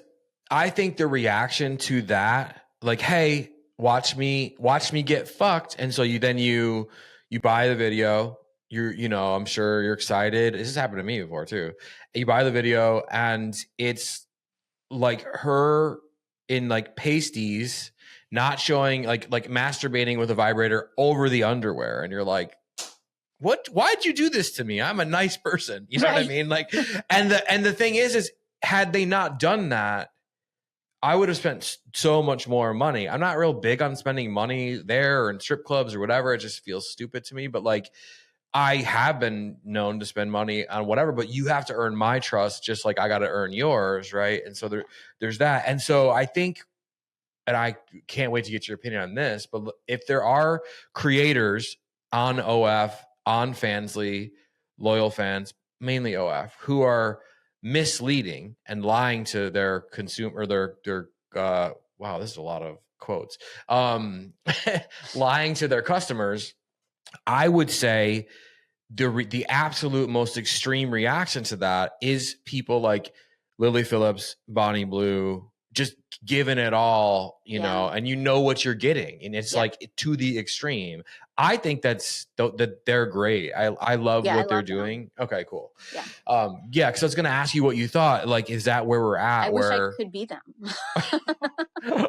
I think the reaction to that, like, hey, watch me get fucked, and so you buy the video. I'm sure you're excited. This has happened to me before too. You buy the video and it's like her in like pasties, not showing like masturbating with a vibrator over the underwear. And you're like, what? Why'd you do this to me? I'm a nice person. You know what I mean? Like, and the thing is had they not done that, I would have spent so much more money. I'm not real big on spending money there or in strip clubs or whatever. It just feels stupid to me. But like, I have been known to spend money on whatever, but you have to earn my trust just like I got to earn yours, right? And so there's that. And so I think, and I can't wait to get your opinion on this, but if there are creators on OF, on Fansly, loyal fans, mainly OF, who are misleading and lying to their consumer, their wow, this is a lot of quotes, lying to their customers, I would say the absolute most extreme reaction to that is people like Lily Phillips, Bonnie Blue, just giving it all, you know, and you know what you're getting, and it's like to the extreme. I think that they're great. I love what they're doing. Okay, cool. Because I was gonna ask you what you thought. Like, is that where we're at? I wish I could be them.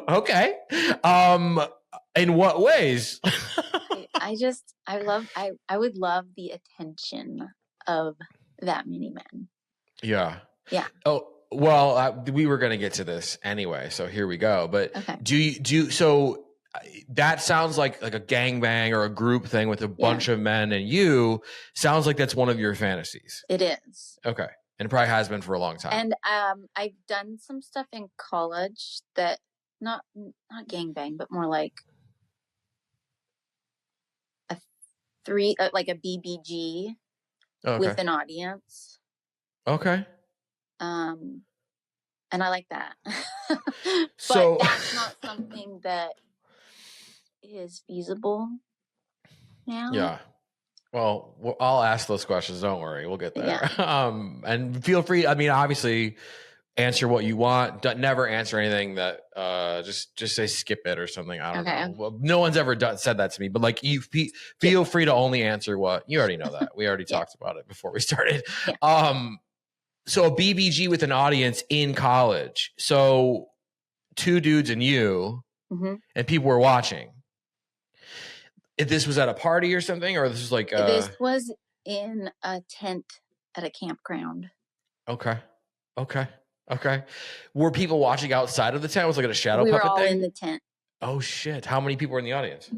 Okay. In what ways? I would love the attention of that many men. Yeah. Oh, well, we were going to get to this anyway, so here we go. But so that sounds like a gangbang or a group thing with a bunch of men, and you sounds like that's one of your fantasies. It is. Okay. And it probably has been for a long time. And I've done some stuff in college that not gangbang, but more like like a BBG with an audience. Okay. And I like that. So but that's not something that is feasible now. Yeah. Well, I'll ask those questions. Don't worry. We'll get there. Yeah. And feel free. I mean, obviously, answer what you want. Never answer anything that just say skip it or something. I don't know. Well, no one's ever said that to me. But like, you feel free to only answer what you already know. That we already talked about it before we started. Yeah. So a BBG with an audience in college. So 2 dudes and you, and people were watching. If this was at a party or something, or this was like this was in a tent at a campground. Okay. Were people watching outside of the tent? Was it like a shadow puppet thing? We were all in the tent. Oh shit! How many people were in the audience?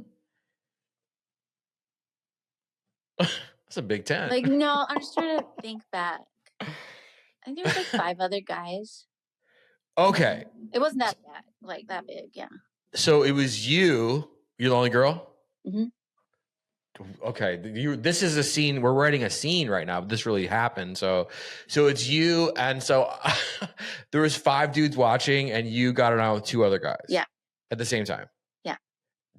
That's a big tent. Like, no, I'm just trying to think back. I think there was like 5 other guys. Okay. It wasn't that bad, like that big, yeah. So it was you. You're the only girl? Mm-hmm. Okay. This is a scene. We're writing a scene right now. This really happened. So it's you. And so there was 5 dudes watching and you got it on with 2 other guys. Yeah. At the same time. Yeah.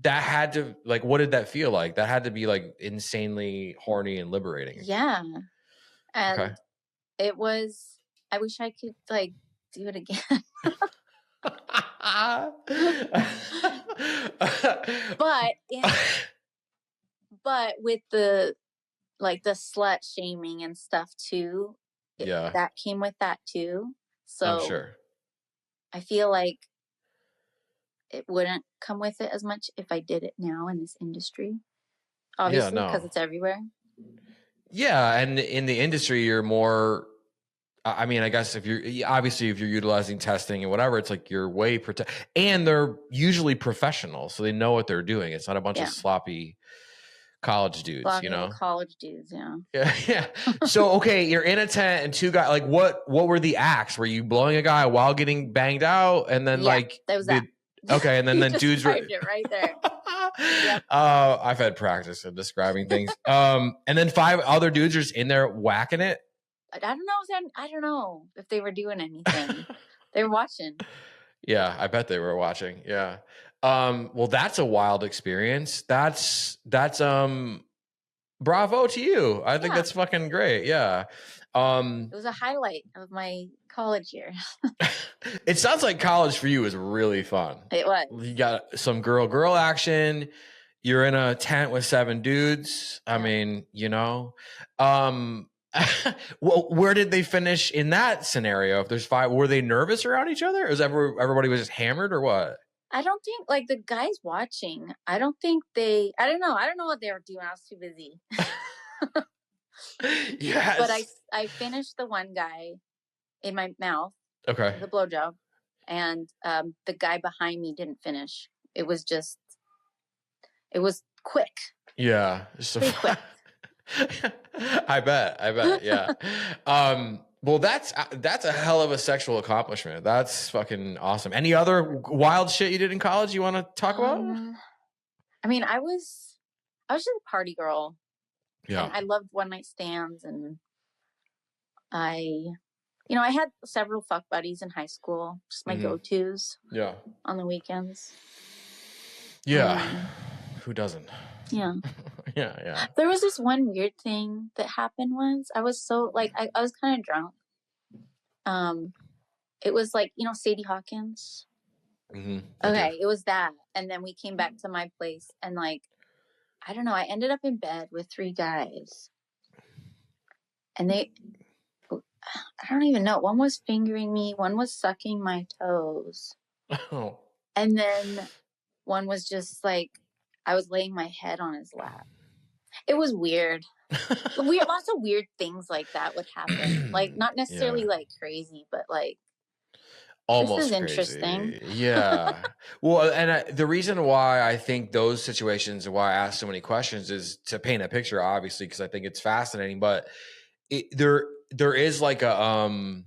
That had to, like, what did that feel like? That had to be like insanely horny and liberating. Yeah. And it was, I wish I could like do it again. But with the like the slut shaming and stuff too, that came with that too. So I'm sure. I feel like it wouldn't come with it as much if I did it now in this industry. Obviously, because it's everywhere. Yeah, and in the industry, you're more. I mean, I guess if you're utilizing testing and whatever, it's like you're way and they're usually professional, so they know what they're doing. It's not a bunch of sloppy college dudes, college dudes, yeah. So okay, you're in a tent and 2 guys. Like, what were the acts? Were you blowing a guy while getting banged out, and then like that was that? Okay, and then dudes were it right there. Yep. I've had practice of describing things. And then 5 other dudes are just in there whacking it. I don't know if they were doing anything. They were watching. Yeah, I bet they were watching. Yeah. Well, that's a wild experience. That's bravo to you. I think that's fucking great. Yeah. It was a highlight of my college year. It sounds like college for you was really fun. It was. You got some girl action. You're in a tent with 7 dudes. I mean, well, where did they finish in that scenario? If there's 5, were they nervous around each other? Or was everybody was just hammered or what? I don't think, like, the guys watching, I don't know what they were doing. I was too busy. Yes. But I finished the one guy in my mouth. Okay. The blowjob. And the guy behind me didn't finish. It was quick. Yeah. Pretty quick. I bet. Yeah. Well, that's a hell of a sexual accomplishment. That's fucking awesome. Any other wild shit you did in college you want to talk about? I mean, I was just a party girl. Yeah. And I loved one night stands, and I had several fuck buddies in high school, just my go-tos. Yeah. On the weekends. Yeah. Who doesn't? Yeah. Yeah. There was this one weird thing that happened once. I was so I was kind of drunk. It was like, Sadie Hawkins. Mm-hmm. Okay, it was that. And then we came back to my place and like, I don't know, I ended up in bed with 3 guys. And I don't even know. One was fingering me. One was sucking my toes. Oh. And then one was just like, I was laying my head on his lap. It was weird. Lots of weird things like that would happen. Like, not necessarily like crazy, but like, almost this is crazy. Interesting. Yeah. Well, and the reason why I think those situations and why I ask so many questions is to paint a picture, obviously, because I think it's fascinating. But there is like a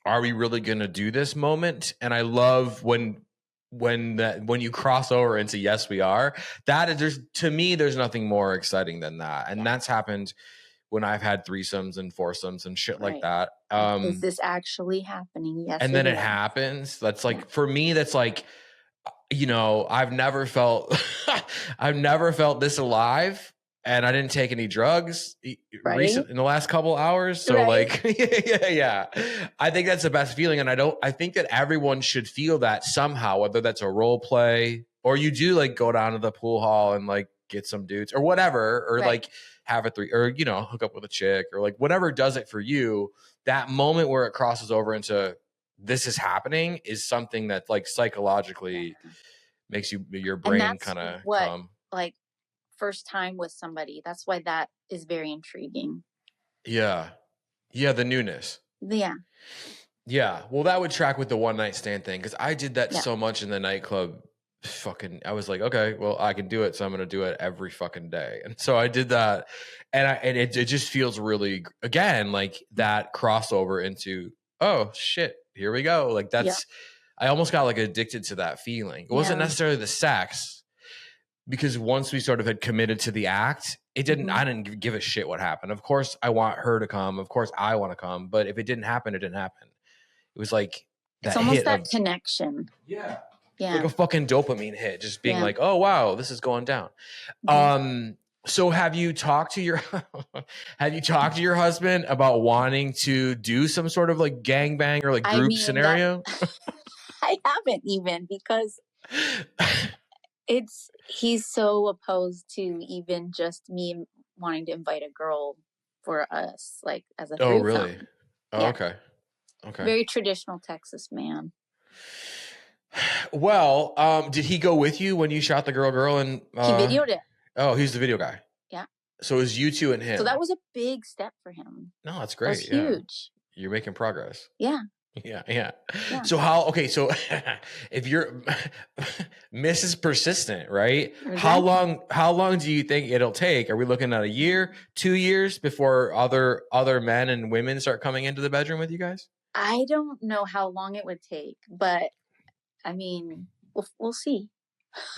are we really going to do this moment? And I love when you cross over into yes we are. That is, to me there's nothing more exciting than that. And that's happened when I've had threesomes and foursomes and shit like that. Is this actually happening? Yes. And then it happens. That's like, for me, that's like, you know, I've never felt this alive, and I didn't take any drugs recent in the last couple hours. So like, yeah, I think that's the best feeling. And I think that everyone should feel that somehow, whether that's a role play or you do like go down to the pool hall and like get some dudes or whatever, or like have a three, or, you know, hook up with a chick, or like whatever does it for you. That moment where it crosses over into this is happening is something that like psychologically makes your brain kind of come. Like first time with somebody. That's why that is very intriguing. Yeah. Yeah. The newness. Yeah. Yeah. Well, that would track with the one night stand thing. Cause I did that so much in the nightclub. I was like, okay, well, I can do it. So I'm going to do it every fucking day. And so I did that. And it just feels really, again, like that crossover into, oh shit, here we go. Like that's, I almost got like addicted to that feeling. It wasn't necessarily the sex, because once we sort of had committed to the act, I didn't give a shit what happened. Of course I want her to come. Of course I want to come, but if it didn't happen, it didn't happen. It was like, it's almost that connection. Yeah. Yeah. Like a fucking dopamine hit, just being like, oh wow, this is going down. So have you talked to your husband about wanting to do some sort of like gangbang or like group scenario? I haven't even, because he's so opposed to even just me wanting to invite a girl for us, like as a threesome. Oh really? Oh, okay. Very traditional Texas man. Well, did he go with you when you shot the girl and he videoed it? Oh, he's the video guy. Yeah. So it was you two and him. So that was a big step for him. No, that's great. That's huge. You're making progress. Yeah. Yeah. So so if you're Mrs. Persistent, right? Exactly. How long do you think it'll take? Are we looking at a year, 2 years before other men and women start coming into the bedroom with you guys? I don't know how long it would take, but I mean, we'll see.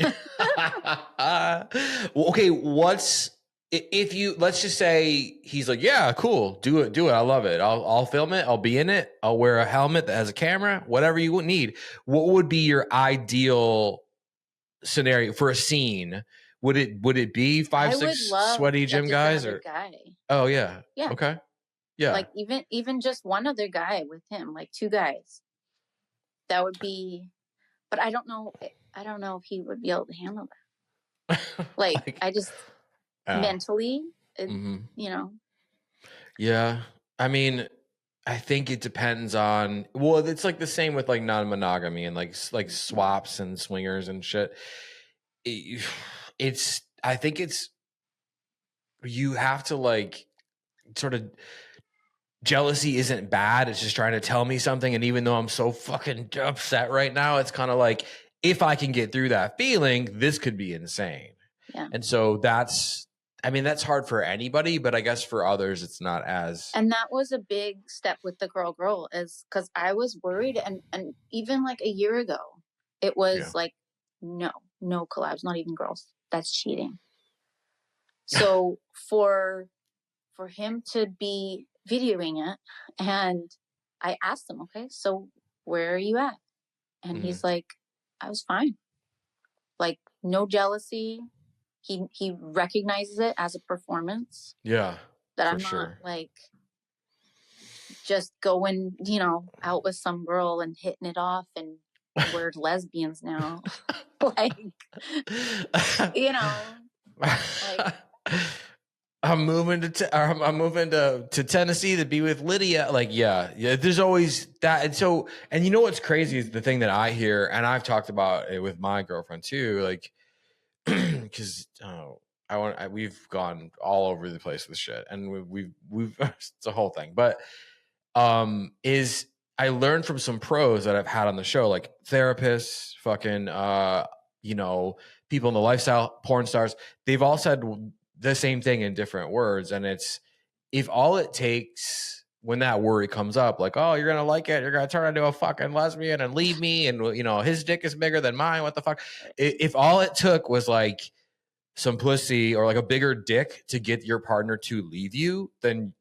Well, okay, let's just say he's like, yeah, cool, do it, I love it, I'll film it, I'll be in it, I'll wear a helmet that has a camera, whatever you would need. What would be your ideal scenario for a scene? Would it be 5-6 sweaty gym guys or guy? Oh yeah. Okay. Yeah. Like even just one other guy with him, like 2 guys. That would be, but I don't know if he would be able to handle that. Like I just mentally, you know. Yeah. I mean, I think it depends on, well, it's like the same with like non-monogamy and like swaps and swingers and shit. I think you have to like sort of, jealousy isn't bad. It's just trying to tell me something. And even though I'm so fucking upset right now, it's kind of like, if I can get through that feeling, this could be insane. Yeah. And so that's hard for anybody, but I guess for others, it's not as. And that was a big step with the girl is because I was worried. And even like a year ago, it was like, no collabs, not even girls. That's cheating. So for him to be videoing it, and I asked him, okay, so where are you at? And he's like, I was fine. Like no jealousy. He recognizes it as a performance. Yeah. That I'm not like just going, you know, out with some girl and hitting it off, and we're lesbians now. Like, you know, like I'm moving to Tennessee to be with Lydia. Like, yeah. There's always that. And so, and you know what's crazy is the thing that I hear, and I've talked about it with my girlfriend too. Like, because we've gone all over the place with shit, and we've it's a whole thing. But is I learned from some pros that I've had on the show, like therapists, fucking you know, people in the lifestyle, porn stars. They've all said the same thing in different words. And it's, if all it takes when that worry comes up, like, oh, you're going to like it, you're going to turn into a fucking lesbian and leave me. And, you know, his dick is bigger than mine. What the fuck? If all it took was like simplicity or like a bigger dick to get your partner to leave you, then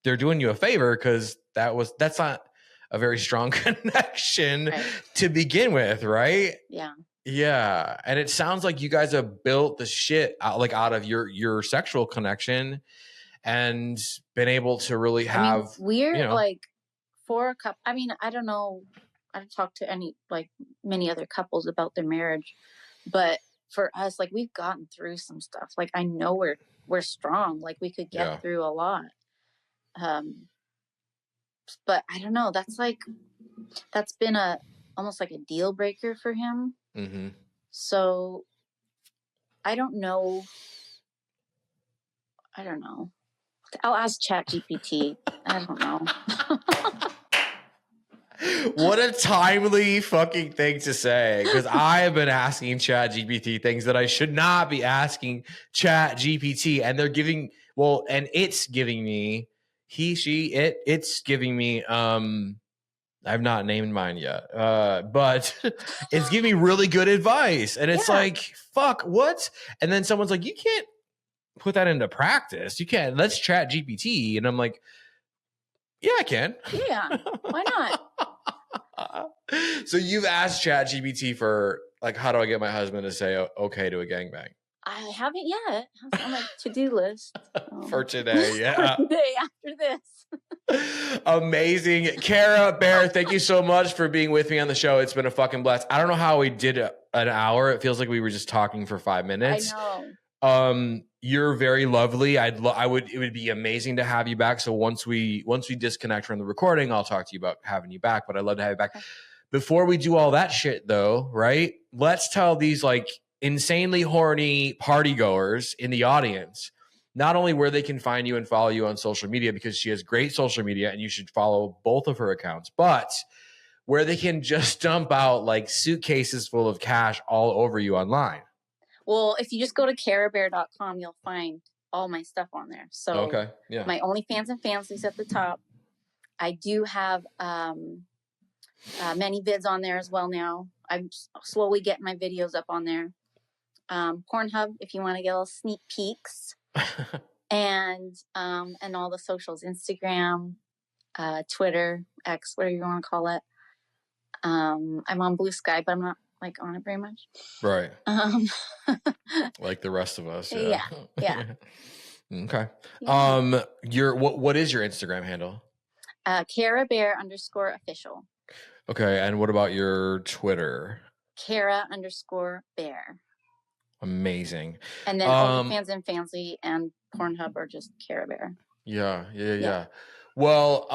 they're doing you a favor, because that's not a very strong connection to begin with, right? Yeah. And it sounds like you guys have built the shit out of your sexual connection and been able to really have, we're like for a couple. I mean, I don't know. I don't talk to many other couples about their marriage, but for us, like, we've gotten through some stuff. Like, I know we're strong. Like, we could get through a lot. But I don't know. That's been almost like a deal breaker for him. Mm-hmm. So I don't know. I'll ask ChatGPT. I don't know. What a timely fucking thing to say, because I have been asking ChatGPT things that I should not be asking ChatGPT, and it's giving me it's giving me I've not named mine yet, but it's giving me really good advice, and it's like, fuck, what? And then someone's like, you can't put that into practice. You can't. Let's ChatGPT, and I'm like, yeah, I can. Yeah, why not? So you've asked ChatGPT for, like, how do I get my husband to say okay to a gangbang? I haven't yet. It's on my to-do list. For today, yeah. For today after this. Amazing. Kera Bear, thank you so much for being with me on the show. It's been a fucking blast. I don't know how we did an hour. It feels like we were just talking for 5 minutes. I know. You're very lovely. It would be amazing to have you back. So once we disconnect from the recording, I'll talk to you about having you back, but I'd love to have you back. Okay. Before we do all that shit though, right? Let's tell these like insanely horny party goers in the audience, not only where they can find you and follow you on social media, because she has great social media and you should follow both of her accounts, but where they can just dump out like suitcases full of cash all over you online. Well, if you just go to kerabear.com, you'll find all my stuff on there. So my OnlyFans and Fansly's at the top. I do have many vids on there as well now. I'm slowly getting my videos up on there. Pornhub, if you want to get little sneak peeks. and all the socials, Instagram, Twitter, X, whatever you want to call it. I'm on Blue Sky, but I'm not like on it very much. Right. Like the rest of us. Yeah. Okay. Yeah. What is your Instagram handle? Kera Bear _official. Okay. And what about your Twitter? Kera _Bear. Amazing. And then OnlyFans and Fansly and Pornhub are just Kera Bear. Yeah. Well,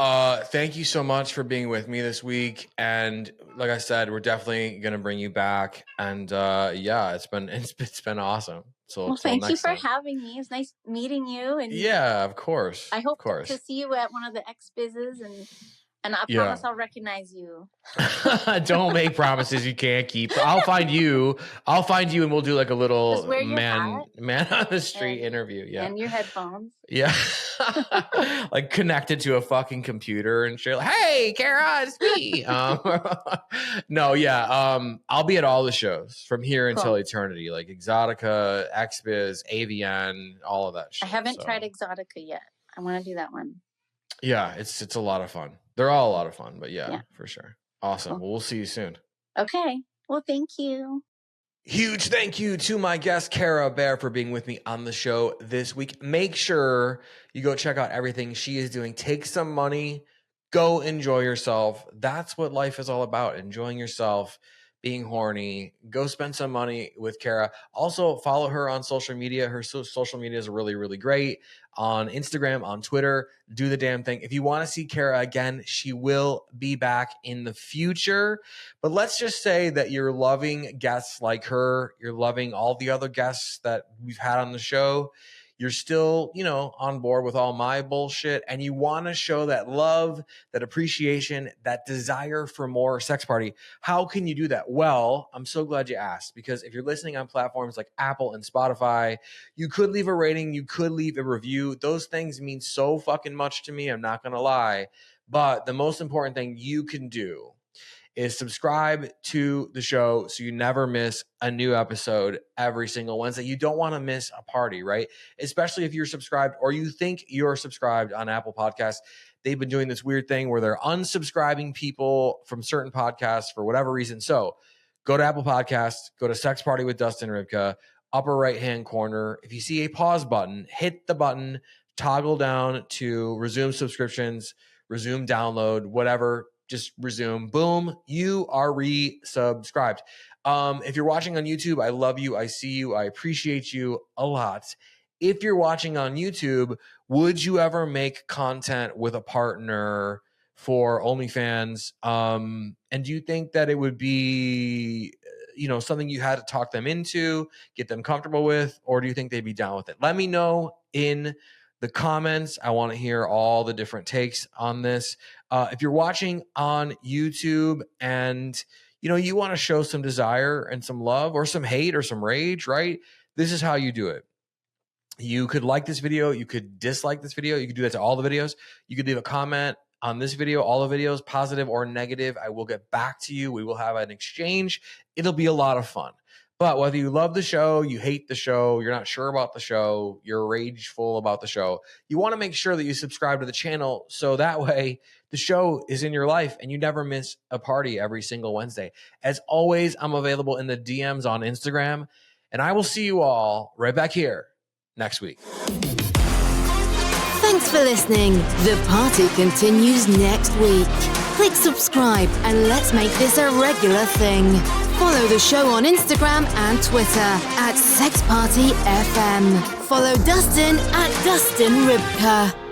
thank you so much for being with me this week. And like I said, we're definitely going to bring you back. And it's been awesome. So thank you for having me. It's nice meeting you. And yeah, of course. I hope to see you at one of the XBIZs, and I promise I'll recognize you. Don't make promises you can't keep. I'll find you and we'll do like a little man on the street interview. Yeah. And your headphones. Yeah. Like connected to a fucking computer and shit. Like, hey, Cara, it's me. No, yeah. I'll be at all the shows from here until eternity, like Exotica, XBIZ, AVN, all of that shit. I haven't tried Exotica yet. I want to do that one. Yeah, it's a lot of fun. They're all a lot of fun, but yeah, for sure. Awesome. Cool. Well, we'll see you soon. Okay. Well, thank you. Huge thank you to my guest, Kera Bear, for being with me on the show this week. Make sure you go check out everything she is doing. Take some money. Go enjoy yourself. That's what life is all about, enjoying yourself, being horny. Go spend some money with Kera. Also, follow her on social media. Her social media is really, really great. On Instagram, on Twitter, do the damn thing. If you want to see Kera again, she will be back in the future. But let's just say that you're loving guests like her. You're loving all the other guests that we've had on the show. You're still, on board with all my bullshit, and you want to show that love, that appreciation, that desire for more sex party. How can you do that? Well, I'm so glad you asked, because if you're listening on platforms like Apple and Spotify, you could leave a rating, you could leave a review. Those things mean so fucking much to me. I'm not going to lie. But the most important thing you can do is subscribe to the show so you never miss a new episode every single Wednesday. You don't want to miss a party, right? Especially if you're subscribed or you think you're subscribed on Apple Podcasts. They've been doing this weird thing where they're unsubscribing people from certain podcasts for whatever reason. So go to Apple Podcasts, go to Sex Party with Dustin Rybka, upper right-hand corner. If you see a pause button, hit the button, toggle down to resume subscriptions, resume download, whatever, just resume. Boom, you are resubscribed. If you're watching on YouTube, I love you. I see you. I appreciate you a lot. If you're watching on YouTube, would you ever make content with a partner for OnlyFans? And do you think that it would be, something you had to talk them into, get them comfortable with, or do you think they'd be down with it? Let me know in the comments. I want to hear all the different takes on this. If you're watching on YouTube and you want to show some desire and some love or some hate or some rage, right? This is how you do it. You could like this video. You could dislike this video. You could do that to all the videos. You could leave a comment on this video, all the videos, positive or negative. I will get back to you. We will have an exchange. It'll be a lot of fun. But whether you love the show, you hate the show, you're not sure about the show, you're rageful about the show, you want to make sure that you subscribe to the channel so that way the show is in your life and you never miss a party every single Wednesday. As always, I'm available in the DMs on Instagram, and I will see you all right back here next week. Thanks for listening. The party continues next week. Click subscribe and let's make this a regular thing. Follow the show on Instagram and Twitter at SexPartyFM. Follow Dustin at Dustin Rybka.